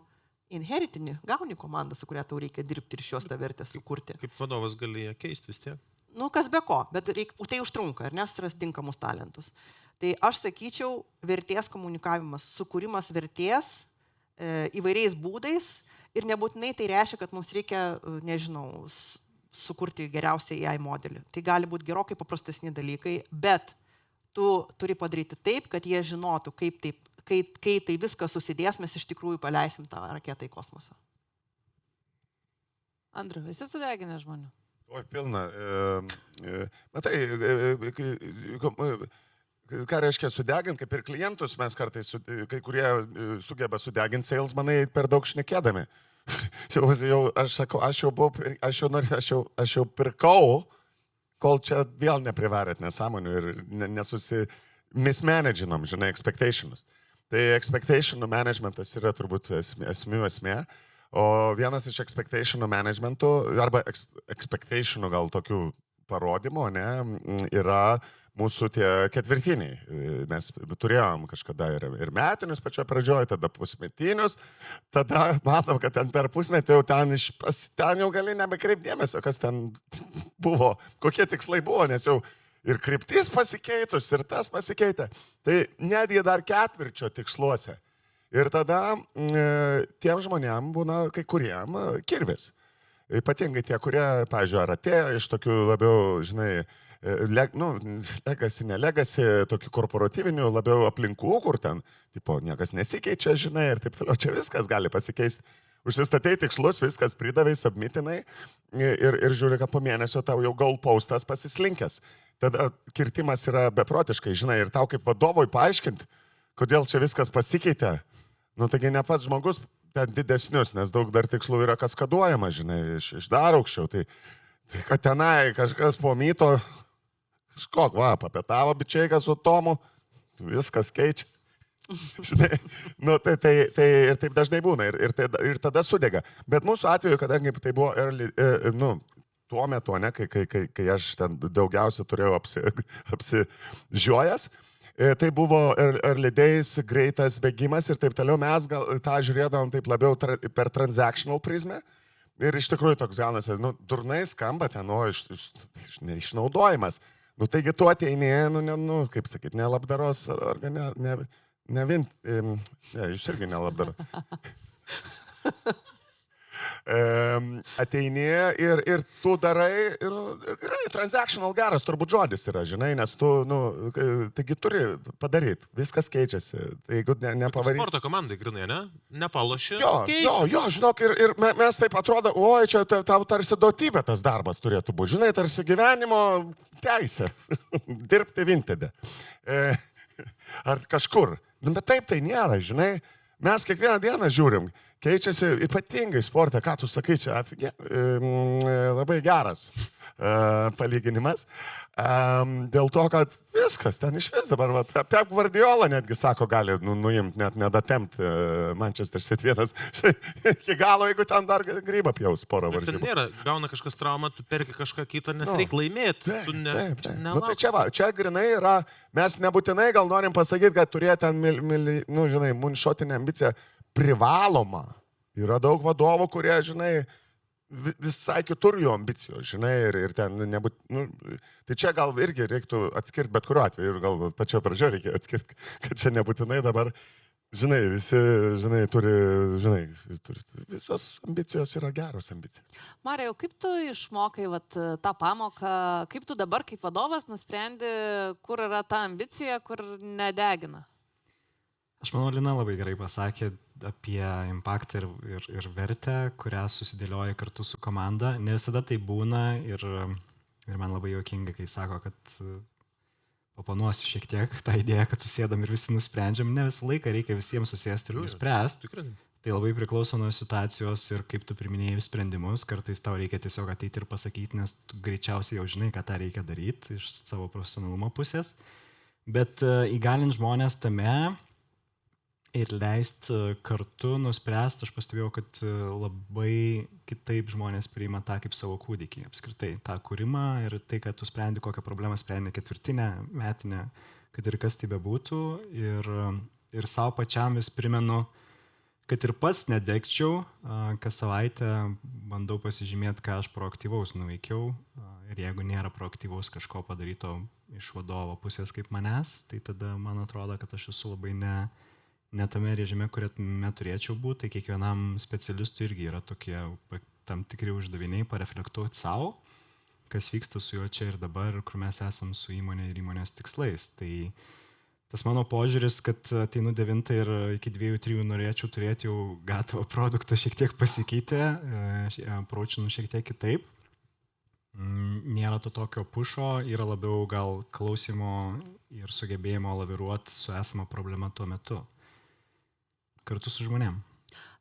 inheritini, gauni komandą, su kuria tau reikia dirbti ir šios tą vertę sukurti. Kaip vadovas gali ją keisti vis tiek? Kas be ko, bet tai užtrunka, ar ne, susiras tinkamus talentus. Tai aš sakyčiau, vertės komunikavimas, sukūrimas vertės įvairiais būdais ir nebūtinai tai reiškia, kad mums reikia, nežinau, sukurti geriausią AI modelį. Tai gali būti gerokai paprastesni dalykai, bet tu turi padaryti taip, kad jie žinotų, kai tai viskas susidės, mes iš tikrųjų paleisim tą raketą į kosmosą. Andriu, visi sudeginę žmonių? Oi, pilna. Matai, ką reiškia sudeginti, kaip ir klientus mes kartais, kai kurie sugeba sudeginti salesmanai per daug šnekėdami. Aš sakau, aš jau pirkau, kol čia vėl neprivarėt nesąmonių ir mismanaginom, žinai, expectations. Tai expectationų managementas yra turbūt esmė. O vienas iš expectationų managementų, arba expectationų gal tokių parodymų, yra mūsų tie ketvirtiniai. Mes turėjom kažkada ir metinius pačioje pradžioje, tada pusmetinius, tada matom, kad ten per pusmetį jau ten jau gali nebekreipdėmėsio, kas ten buvo, kokie tikslai buvo, nes jau ir kryptis pasikeitus, ir tas pasikeitė. Tai netgi dar ketvirčio tiksluose. Ir tada tiem žmonėm būna kai kuriem kirvis. Ypatingai tie, kurie, pavyzdžiui, ar atėjo iš tokių labiau, žinai, legacy, tokių korporatyvinių labiau aplinkų, kur ten, tipo, niekas nesikeičia, žinai, ir taip toliau, čia viskas gali pasikeisti. Užsistatei tikslus, viskas pridavai, submitinai ir žiūri, kad po mėnesio tau jau goalpostas pasislinkęs. Tada kirtimas yra beprotiškai, žinai, ir tau kaip vadovui paaiškinti, kodėl čia viskas pasikeitė. Taigi ne pats žmogus ten didesnius, nes daug dar tikslų yra kaskaduojama, žinai, iš dar aukščiau. Tai kad tenai kažkas po myto, papetavo bičiaikas su Tomu, viskas keičiasi. Žinai, tai ir taip dažnai būna, ir tada sudega. Bet mūsų atveju, kadangi tai buvo tuo metu, kai aš ten daugiausia turėjau apsižiojęs, tai buvo early days, greitas bėgimas ir taip toliau. Mes gal tą žiūrėdavom taip labiau per transactional prizmę. Ir iš tikrųjų toks gaunasi, durnai skamba ten, išnaudojimas. Taigi tu ateini, kaip sakyti, nelabdaros, arba jūs irgi nelabdaros. Ateini ir tu darai, transactional geras turbūt žodis yra, žinai, nes tu, taigi turi padaryti, viskas keičiasi. Tai jeigu nepavarysi. Sporto komandai, grinai, ne? Nepaloši. Jo, žinok, ir mes taip atrodo, oi, čia tau tarsi duotybė tas darbas turėtų būti, žinai, tarsi gyvenimo teisė, dirbti Vintede. Ar kažkur. Bet taip tai nėra, žinai. Mes kiekvieną dieną žiūrim, keičiasi ypatingai sporte, ką tu sakai čia, labai geras palyginimas. Dėl to, kad viskas ten iš vis dabar, Pep Guardiola netgi sako, gali nuimti, net nedatemti Manchester City vienas iki galo, jeigu ten dar grybą pjaus porą varžybų. Nėra, gauna kažkas traumą, tu perki kažką kitą, nes reikia laimėti. Taip. Nu, tai čia grinai yra, mes nebūtinai gal norim pasakyti, kad turėti ten, munšotinę ambiciją privaloma. Yra daug vadovų, kurie, visai kitur jų ambicijos, ir ten nebūt, tai čia gal irgi reiktų atskirti bet kuriuo atveju, ir gal pačio pradžio reikia atskirti, kad čia nebūtinai dabar, visi, turi, visos ambicijos yra geros ambicijos. Marijau, kaip tu išmokai tą pamoką, kaip tu dabar kaip vadovas nusprendi, kur yra ta ambicija, kur nedegina? Aš manau, Lina labai gerai pasakė apie impaktą ir vertę, kurią susidėlioja kartu su komanda. Ne visada tai būna ir man labai juokinga, kai sako, kad papanuosiu šiek tiek tą idėją, kad susėdam ir visi nusprendžiam. Ne visą laiką reikia visiems susėsti ir nuspręsti. Tai labai priklauso nuo situacijos ir kaip tu priminėjai sprendimus. Kartais tau reikia tiesiog ateiti ir pasakyti, nes tu greičiausiai jau žinai, ką tą reikia daryti iš savo profesionalumo pusės. Bet įgalint žmonės tame ir leisti kartu nuspręsti, aš pastebėjau, kad labai kitaip žmonės priima tą kaip savo kūdikį, apskritai tą kūrimą ir tai, kad tu sprendi kokią problemą, sprendi ketvirtinę, metinę, kad ir kas tai bebūtų. Ir savo pačiam vis primenu, kad ir pats nedegčiau, kas savaitę bandau pasižymėti, ką aš proaktyvaus nuveikiau. Ir jeigu nėra proaktyvaus kažko padaryto iš vadovo pusės kaip manęs, tai tada man atrodo, kad aš esu labai ne tame režime, kuriame turėčiau būti. Tai kiekvienam specialistui irgi yra tokie tam tikri uždaviniai pareflektuoti savo, kas vyksta su juo čia ir dabar, kur mes esam su įmonė ir įmonės tikslais. Tai tas mano požiūris, kad ateinu 9 ir iki 2-3 norėčiau turėti jau gatavą produktą, šiek tiek pasikeitė, approachinu šiek tiek kitaip. Nėra to tokio pušo, yra labiau gal klausimo ir sugebėjimo laviruoti su esama problema tuo metu. Kartu su žmonėm.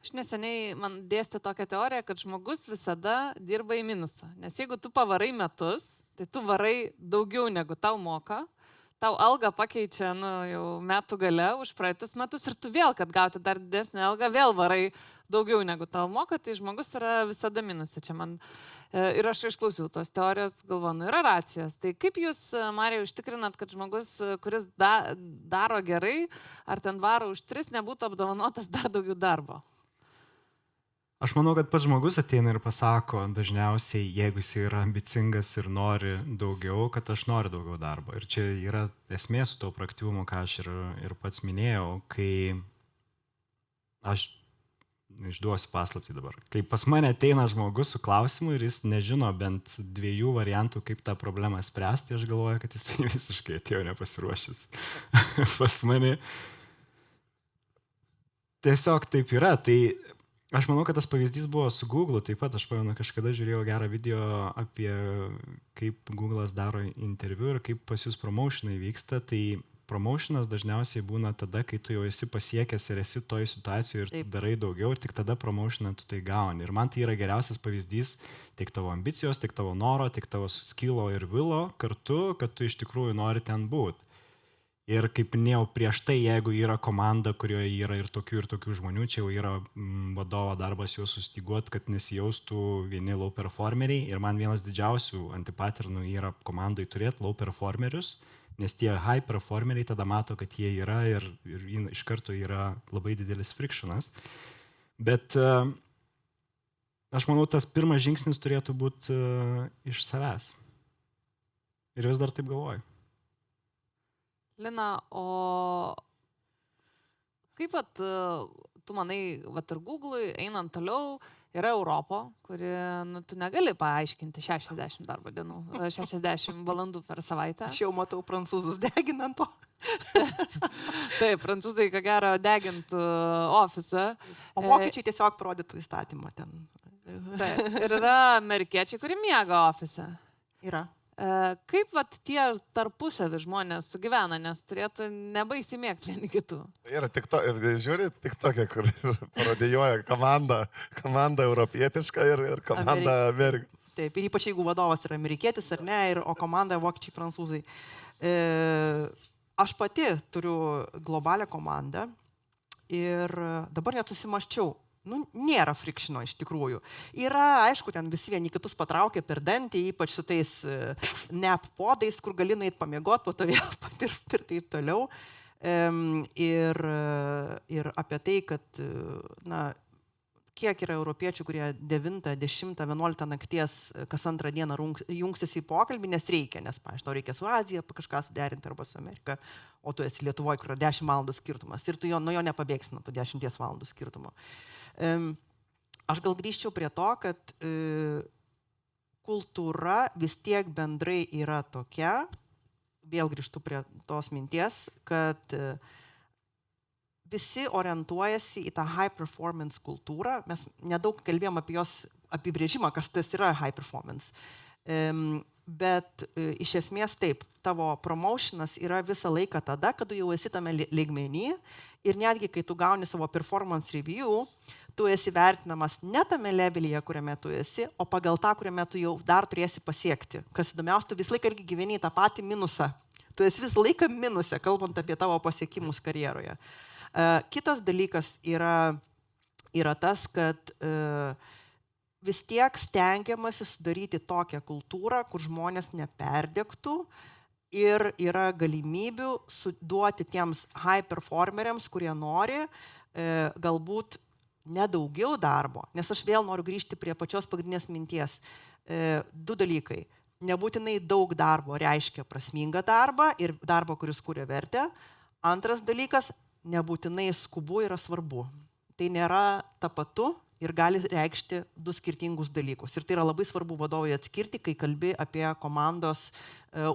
Aš neseniai man dėstė tokią teoriją, kad žmogus visada dirba į minusą. Nes jeigu tu pavarai metus, tai tu varai daugiau negu tau moka, tau algą pakeičia jau metų gale už praeitus metus ir tu vėl, kad gauti dar didesnį algą, vėl varai daugiau negu tau moka, tai žmogus yra visada minusė. Čia man ir aš išklausiau tos teorijos, galvoju, yra racijos. Tai kaip jūs, Marija, užtikrinat, kad žmogus, kuris daro gerai, ar ten varo už 3, nebūtų apdovanotas dar daugiau darbo? Aš manau, kad pats žmogus ateina ir pasako dažniausiai, jeigu jis yra ambicingas ir nori daugiau, kad aš noriu daugiau darbo. Ir čia yra esmė su to proaktyvumu, ką aš ir pats minėjau, kai aš išduosiu paslaptį dabar. Kai pas mane ateina žmogus su klausimu ir jis nežino bent 2 variantų, kaip tą problemą spręsti, aš galvoju, kad jisai visiškai atėjo nepasiruošęs. Pas mane tiesiog taip yra. Tai aš manau, kad tas pavyzdys buvo su Google. Taip pat aš pamenu, kažkada žiūrėjau gerą video apie kaip Google'as daro interviu ir kaip pas jūs promotionai vyksta. Tai promotionas dažniausiai būna tada, kai tu jau esi pasiekęs ir esi toj situacijoje ir darai daugiau ir tik tada promotioną tu tai gauni. Ir man tai yra geriausias pavyzdys tiek tavo ambicijos, tiek tavo noro, tiek tavo skilo ir vilo kartu, kad tu iš tikrųjų nori ten būti. Ir kaip minėjau prieš tai, jeigu yra komanda, kurioje yra ir tokių žmonių, čia jau yra vadovo darbas juos sustyguoti, kad nesijaustų vieni low performeriai. Ir man vienas didžiausių antipaternų yra komandai turėti low performerius, nes tie high performeriai tada mato, kad jie yra ir iš karto yra labai didelis frictionas. Bet aš manau, tas pirmas žingsnis turėtų būti iš savęs. Ir vis dar taip galvoju. Lina, o kaip tu manai, ir Google'ui einant toliau, yra Europa, kuri, tu negali paaiškinti 60 darbo dienų, 60 valandų per savaitę. Aš jau matau prancūzus deginant to. Taip, prancūzai, ką gero, degintų ofisą. O vokiečiai tiesiog parodytų įstatymą ten. Taip, ir yra amerikiečiai, kurie miega ofise. Yra. Kaip vat tie tarpusavį žmonės sugyvena, nes turėtų nebaisiai mėgti vieni kitų? Tai yra tik to, žiūri, tik tokia, kur parodijuoja komanda europietiška ir komanda Amerika. Taip, ir ypač jeigu vadovas yra amerikietis ar ne, o komanda vokiečiai, prancūzai. Aš pati turiu globalią komandą ir dabar net susimaščiau. Nėra frikšino iš tikrųjų. Yra, aišku, ten visi vieni kitus patraukia per dantį, ypač su tais nap podais, kur gali nueit pamiegoti, po to vėl patirti ir taip toliau. Ir apie tai, kad, kiek yra europiečių, kurie 9, 10, 11 nakties kas antrą dieną jungsis į pokalbį, nes reikia, nes, pavyzdžiui, tau reikia su Azija kažką suderinti arba su Amerika, o tu esi Lietuvoje, kur yra 10 valandų skirtumas ir tu nuo jo nepabėgsi nuo to 10 valandų skirtumo. Aš gal grįžčiau prie to, kad kultūra vis tiek bendrai yra tokia, vėl grįžtu prie tos minties, kad visi orientuojasi į tą high performance kultūrą. Mes nedaug kalbėjom apie jos apibrėžimą, kas tas yra high performance. Bet iš esmės taip, tavo promotionas yra visą laiką tada, kad tu jau esi tame lygmenį ir netgi kai tu gauni savo performance review, tu esi vertinamas ne tame levelyje, kuriame tu esi, o pagal tą, kuriame tu jau dar turėsi pasiekti. Kas įdomiausia, tu visą laiką irgi gyveni į tą patį minusą. Tu esi visą laiką minuse, kalbant apie tavo pasiekimus karjeroje. Kitas dalykas yra tas, kad vis tiek stengiamasi sudaryti tokią kultūrą, kur žmonės neperdegtų ir yra galimybių suduoti tiems high performeriams, kurie nori galbūt nedaugiau darbo, nes aš vėl noriu grįžti prie pačios pagrindinės minties. 2 dalykai. Nebūtinai daug darbo reiškia prasmingą darbą ir darbą, kuris kuria vertę. Antras dalykas, nebūtinai skubu yra svarbu. Tai nėra tapatu ir gali reikšti 2 skirtingus dalykus. Ir tai yra labai svarbu vadovui atskirti, kai kalbi apie komandos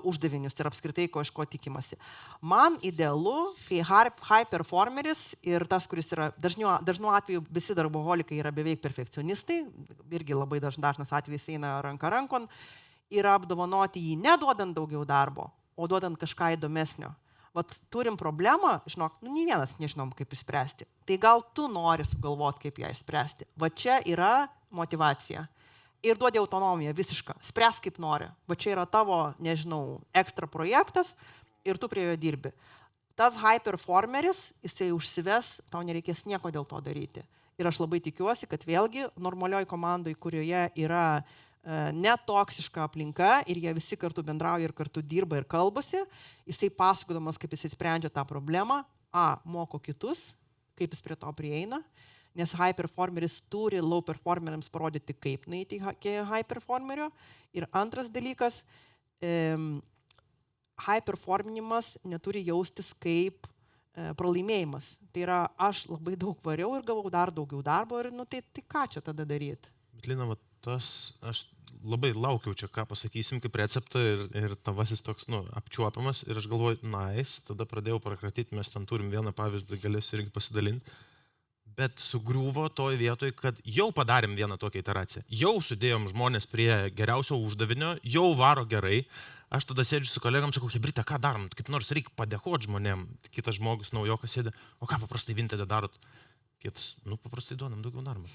uždavinius ir apskritai, ko iš ko tikimasi. Man idealu, kai high performeris ir tas, kuris yra, dažnu atveju visi darboholikai yra beveik perfekcionistai, irgi labai dažnas atvejis eina ranka rankon, yra apdovanoti jį neduodant daugiau darbo, o duodant kažką įdomesnio. Vat turim problemą, žinok, nei vienas nežinom, kaip išspręsti. Tai gal tu nori sugalvoti, kaip ją išspręsti. Va čia yra motivacija. Ir duodi autonomiją visišką. Spręsk kaip nori. Va čia yra tavo, nežinau, ekstra projektas ir tu prie jo dirbi. Tas high performeris, jisai užsives, tau nereikės nieko dėl to daryti. Ir aš labai tikiuosi, kad vėlgi normalioj komandai, kurioje yra netoksiška aplinka ir jie visi kartu bendrauja ir kartu dirba ir kalbasi, jisai pasakodamas, kaip jisai sprendžia tą problemą, moko kitus, kaip jis prie to prieina, nes high performeris turi low performeriams parodyti, kaip nueiti iki high performerio. Ir antras dalykas, high performinimas neturi jaustis kaip pralaimėjimas. Tai yra, aš labai daug variau ir gavau dar daugiau darbo ir tai ką čia tada daryti? Bet Lina, aš labai laukiau čia, ką pasakysim kaip receptą ir tavasis toks, apčiuopiamas ir aš galvoju, tada pradėjau prakratyti, mes ten turim vieną pavyzdį, galėsiu irgi pasidalinti, bet sugriuvo toj vietoj, kad jau padarėm vieną tokią iteraciją, jau sudėjom žmonės prie geriausio uždavinio, jau varo gerai, aš tada sėdžiu su kolegam, sakau, Hebrita, ką darom, kaip nors reikia padėkoti žmonėm, kitas žmogus naujokas sėdė, o ką paprastai Vinted darot? Kitas, paprastai duodam daugiau darbo.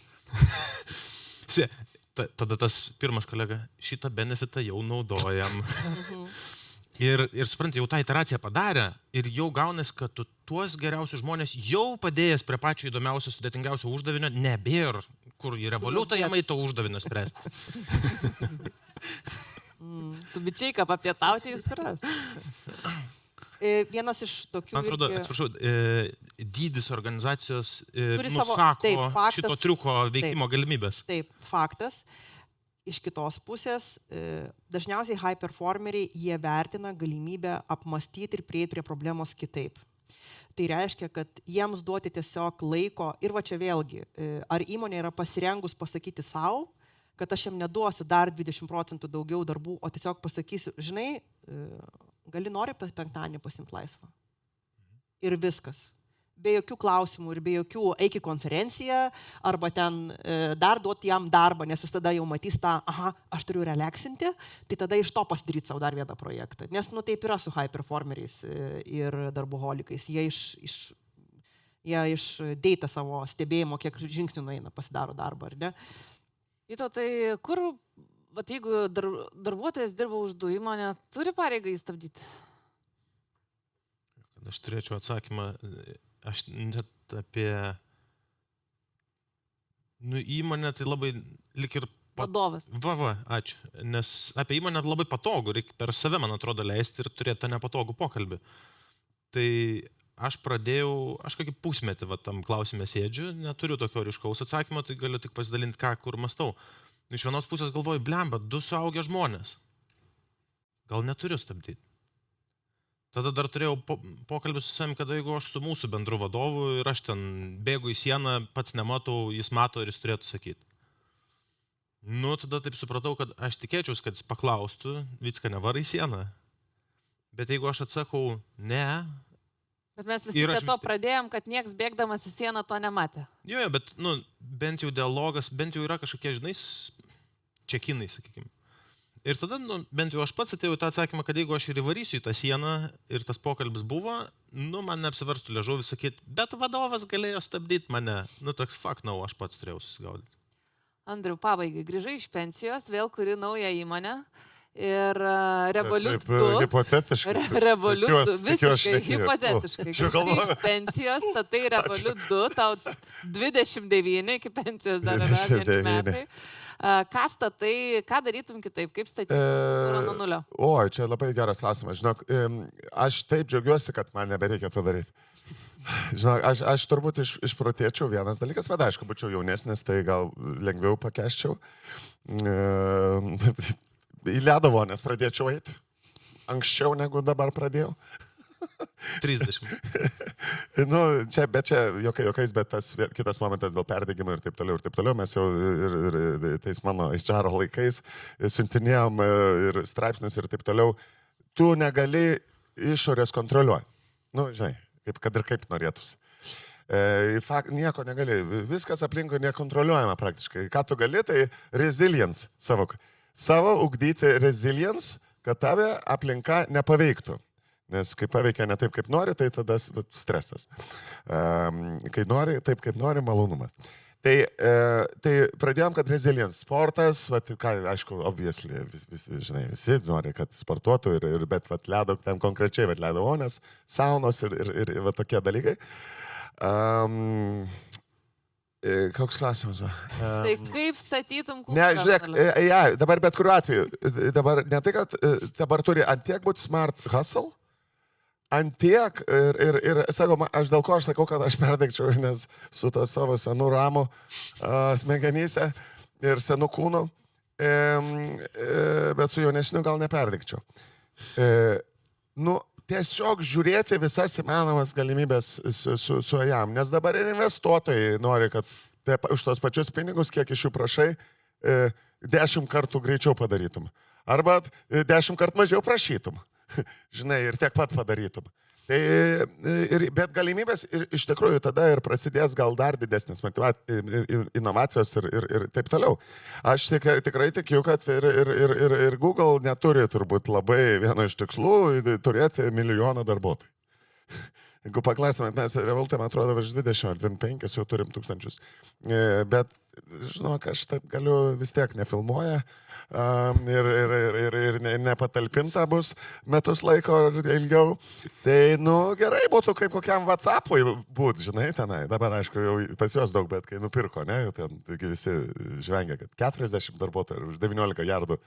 Tada tas pirmas kolega, šitą benefitą jau naudojam. Ir supranti, jau tą iteraciją padarė ir jau gaunasi, kad tu tuos geriausius žmonės jau padėjęs prie pačio įdomiausio, sudėtingiausio uždavinio, nebėr, kur į revoliutą jam eito uždavinio spręsti. Su bičiai, ką papietauti jis suras. Vienas iš tokių... Man atrodo, atsiprašau, dydis organizacijos savo, nusako taip, faktas, šito triuko veikimo galimybės. Taip, faktas. Iš kitos pusės, dažniausiai high performeriai, jie vertina galimybę apmastyti ir prieiti prie problemos kitaip. Tai reiškia, kad jiems duoti tiesiog laiko, ir va čia vėlgi, ar įmonė yra pasirengus pasakyti savo, kad aš jam neduosiu dar 20% daugiau darbų, o tiesiog pasakysiu, žinai, gali nori penktadienį pasimti laisvą. Ir viskas. be jokių klausimų ir be jokių eik į konferenciją, arba ten dar duoti jam darbą, nes jis tada jau matys tą, aha, aš turiu relaksinti, tai tada iš to pasidaryti savo dar vieną projektą. Nes, nu, taip yra su high performeriais ir darboholikais. Jie iš data savo stebėjimo, kiek žingsnių nueina, pasidaro darbą, ar ne? Tai kur, vat, jeigu darbuotojas dirba už 2 įmonę, turi pareigą įstabdyti? Kad aš turėčiau atsakymą, aš net apie įmonę tai labai lik ir... Vadovas. Ačiū. Nes apie įmonę labai patogu, reikia per save, man atrodo, leisti ir turėti tą nepatogų pokalbį. Tai aš kokį pusmetį tam klausime sėdžiu, neturiu tokio ryškaus atsakymo, tai galiu tik pasidalinti, kur mąstau. Iš vienos pusės galvoju, blemba, 2 suaugę žmonės. Gal neturiu stabdyti. Tada dar turėjau pokalbį su savim, kad jeigu aš su mūsų bendru vadovu ir aš ten bėgu į sieną, pats nematau, jis mato ir jis turėtų sakyti. Tada taip supratau, kad aš tikėčiausi, kad jis paklaustų, Vicka, nevarai į sieną. Bet jeigu aš atsakau, ne. Bet mes visi čia to pradėjom, kad nieks bėgdamas į sieną to nematė. Jo, bet bent jau dialogas, bent jau yra kažkokie, žinai, čekinai, sakykime. Ir tada, bent jau aš pats atėjau tą atsakymą, kad jeigu aš ir įvarysiu į tą sieną ir tas pokalbis buvo, man neapsiverstų liežuvis sakyti, bet vadovas galėjo stabdyti mane. Toks fuck no, aš pats turėjau susigaudyti. Andriu, pabaigai, grįžai iš pensijos, vėl kuri naują įmonę ir Revolut 2. Hipotetiškai. Revolut 2, visiškai hipotetiškai. Grįžai iš pensijos, tai Revolut 2, tau 29, iki pensijos dar yra 1 metai. Ką statai, ką darytum kitaip, kaip statyti nuo nulio? Oi, čia labai geras klausimas. Žinok, aš taip džiaugiuosi, kad man nebereikia to daryti. Žinok, aš turbūt išprotėčiau vienas dalykas, bet aišku, būčiau jaunesnis, tai gal lengviau pakeščiau. Į ledo vonės pradėčiau eiti. Anksčiau negu dabar pradėjau. 30. Bet čia jokais, bet tas kitas momentas dėl perdegimo ir taip toliau. Mes jau ir tais mano HR laikais siuntinėjom ir straipsnius ir taip toliau. Tu negali išorės kontroliuoti. Žinai, kad ir kaip norėtųsi. Nieko negali. Viskas aplinkui nekontroliuojama praktiškai. Ką tu gali, tai resilience savo ugdyti resilience, kad tave aplinka nepaveiktų. Nes kai paveikia ne taip, kaip nori, tai tada stresas. Kai nori, taip, kaip nori, malonumas. Tai pradėjom, kad resilience sportas, aišku, obviously, visi nori, kad sportuotų, bet ledo, ten konkrečiai, ledo vonės, saunos ir tokie dalykai. Koks klausimas? Tai kaip statytum kultūrą? Ne, žiūrėk, dabar bet kuriuo atveju, dabar ne tai, kad dabar turi antiek būti smart hustle, antiek ir sakau, aš dėl ko aš sakau, kad aš perdegčiau, nes su to savo senų ramų smegenyse ir senų kūnų, bet su jaunesniu gal neperdegčiau. Tiesiog žiūrėti visas įmanomas galimybės su jam, nes dabar ir investuotojai nori, kad už tos pačius pinigus, kiek iš jų prašai, 10 kartų greičiau padarytum. Arba 10 kartų mažiau prašytum. Žinai, ir tiek pat padarytum. Bet galimybės iš tikrųjų tada ir prasidės gal dar didesnės inovacijos ir taip toliau. Aš tikrai tikiu, kad ir Google neturi turbūt labai vieno iš tikslų turėti 1 milijoną darbuotojų. Jeigu paklaustumėt, mes Revolutė, man atrodo, virš 20 ar 25 jau turim 1000. Bet, žinok, aš taip galiu vis tiek nefilmuoja ir nepatalpinta bus metus laiko ar ilgiau. Tai, gerai būtų kaip kokiam WhatsApp'ui būt, žinai, tenai. Dabar, aišku, jau pas juos daug, bet kai nupirko, ne, ten visi žvengia, kad 40 darbuotojų už 19 jardų.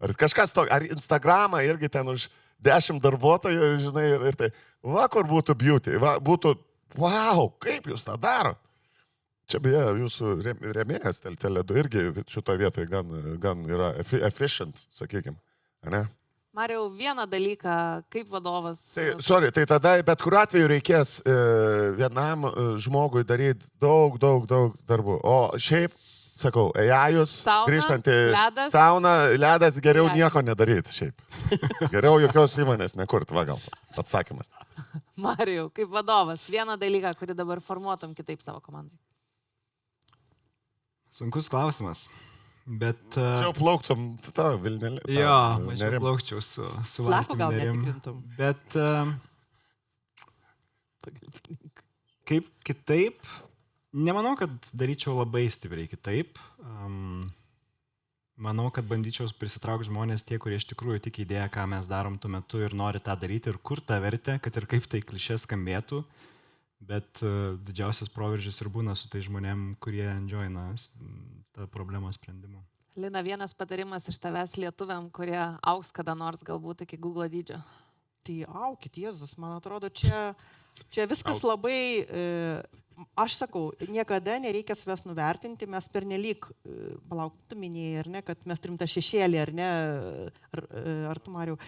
Ar kažkas to, ar Instagramą irgi ten už 10 darbuotojų, žinai, ir tai. Kur būtų beauty, būtų, wow, kaip jūs tą daro. Čia beje, jūsų rėmėjas Tele2 irgi šitoje vietoje gan yra efficient, sakykime, ne? Mariau, vieną dalyką, kaip vadovas... Tai tada bet kuriuo atveju reikės vienam žmogui daryti daug darbų. O šiaip sakau, ejajus, Sauna, grįžtant į ledas. sauną, ledas, geriau Ledas. nieko nedaryti šiaip. Geriau jokios įmonės nekurt, va gal atsakymas. Marijau, kaip vadovas, vieną dalyką, kurį dabar formuotum kitaip savo komandai. Sunkus klausimas. Bet... Tačiau plauktum tą Vilnelį. Jo, mažiau plaukčiau su Flako valtim gal nerim. netikrintum. Bet kaip kitaip, nemanau, kad daryčiau labai stipriai kitaip. Manau, kad bandyčiau prisitraukti žmonės tie, kurie iš tikrųjų tik idėja, ką mes darom tuo metu ir nori tą daryti ir kur tą vertę, kad ir kaip tai klišė skambėtų. Bet didžiausias proveržis ir būna su tai žmonėm, kurie enjoyina tą problemos sprendimu. Lina, vienas patarimas iš tavęs lietuviam, kurie augs kada nors galbūt iki Google dydžio. Tai aukit, Jėzus, man atrodo, čia viskas labai, aš sakau, niekada nereikia savęs nuvertinti, mes pernelyg, palauk, tu minėjai, ar ne, kad mes turim tą šešėlį, ar ne, ar tu, Mariau,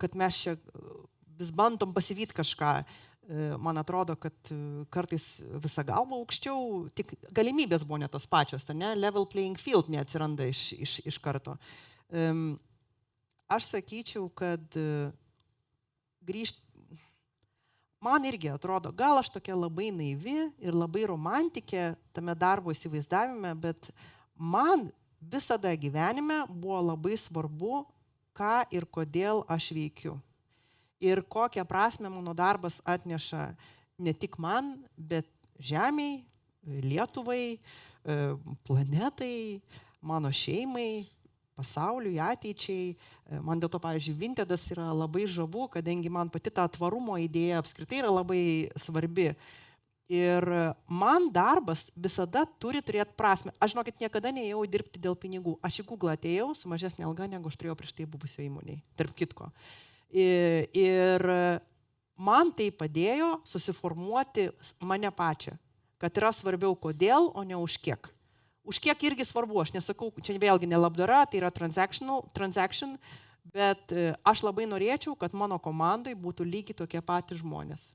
kad mes čia vis bandom pasivyti kažką. Man atrodo, kad kartais visą galvą aukščiau, tik galimybės buvo ne tos pačios, ne? Level playing field neatsiranda iš karto. Aš sakyčiau, kad man irgi atrodo, gal aš tokia labai naivi ir labai romantikė tame darbo įsivaizdavime, bet man visada gyvenime buvo labai svarbu, ką ir kodėl aš veikiu. Ir kokią prasme mano darbas atneša ne tik man, bet Žemei, Lietuvai, planetai, mano šeimai, pasauliui, ateičiai. Man dėl to, pavyzdžiui, Vintedas yra labai žavu, kadangi man pati ta tvarumo idėja apskritai yra labai svarbi. Ir man darbas visada turi turėti prasme. Aš, žinokit, niekada neėjau dirbti dėl pinigų. Aš į Google atėjau su mažesnė alga, negu aš turėjau prieš tai buvusio įmonėje, tarp kitko. Ir man tai padėjo susiformuoti mane pačią, kad yra svarbiau kodėl, o ne už kiek. Už kiek irgi svarbu, aš nesakau, čia vėlgi ne labdara, tai yra transaction, bet aš labai norėčiau, kad mano komandai būtų lygiai tokie patys žmonės,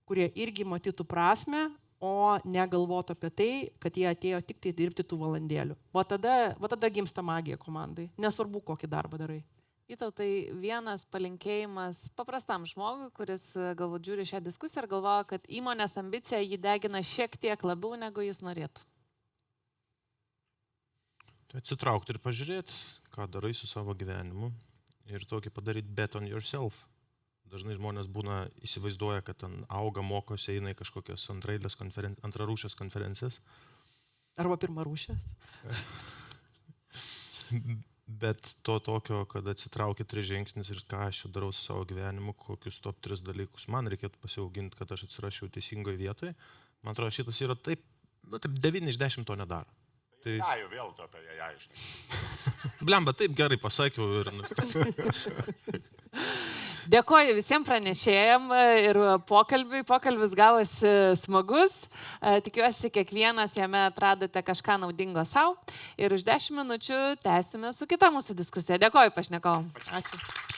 kurie irgi matytų prasme, o negalvotų apie tai, kad jie atėjo tik tai dirbti tų valandėlių. Va tada gimsta magija komandai, nesvarbu, kokį darbą darai. Vytautai, vienas palinkėjimas paprastam žmogui, kuris galbūt žiūri šią diskusiją ir galvoja, kad įmonės ambicija jį degina šiek tiek labiau, negu jis norėtų. Tai atsitraukti ir pažiūrėti, ką darai su savo gyvenimu ir tokį padaryti bet on yourself. Dažnai žmonės būna įsivaizduoja, kad ten auga, mokosi, eina į kažkokias antrarūšės konferencijas. Arba pirmarūšės. Bet to tokio, kad atsitraukia 3 žingsnis ir ką aš čia darau su savo gyvenimu, kokius top 3 dalykus man reikėtų pasiauginti, kad aš atsirašiau teisingoje vietoje. Man atrodo, šitas yra taip 9 iš 10 to nedaro. Tai... Ja, jau vėl to apie ją išnai. Blemba, taip gerai pasakiau ir... Dėkoju visiems pranešėjams ir pokalbiui. Pokalbis gavosi smagus. Tikiuosi, kiekvienas jame atradote kažką naudingo savo. Ir už 10 minučių tęsime su kita mūsų diskusija. Dėkoju pašnekovam. Ačiū.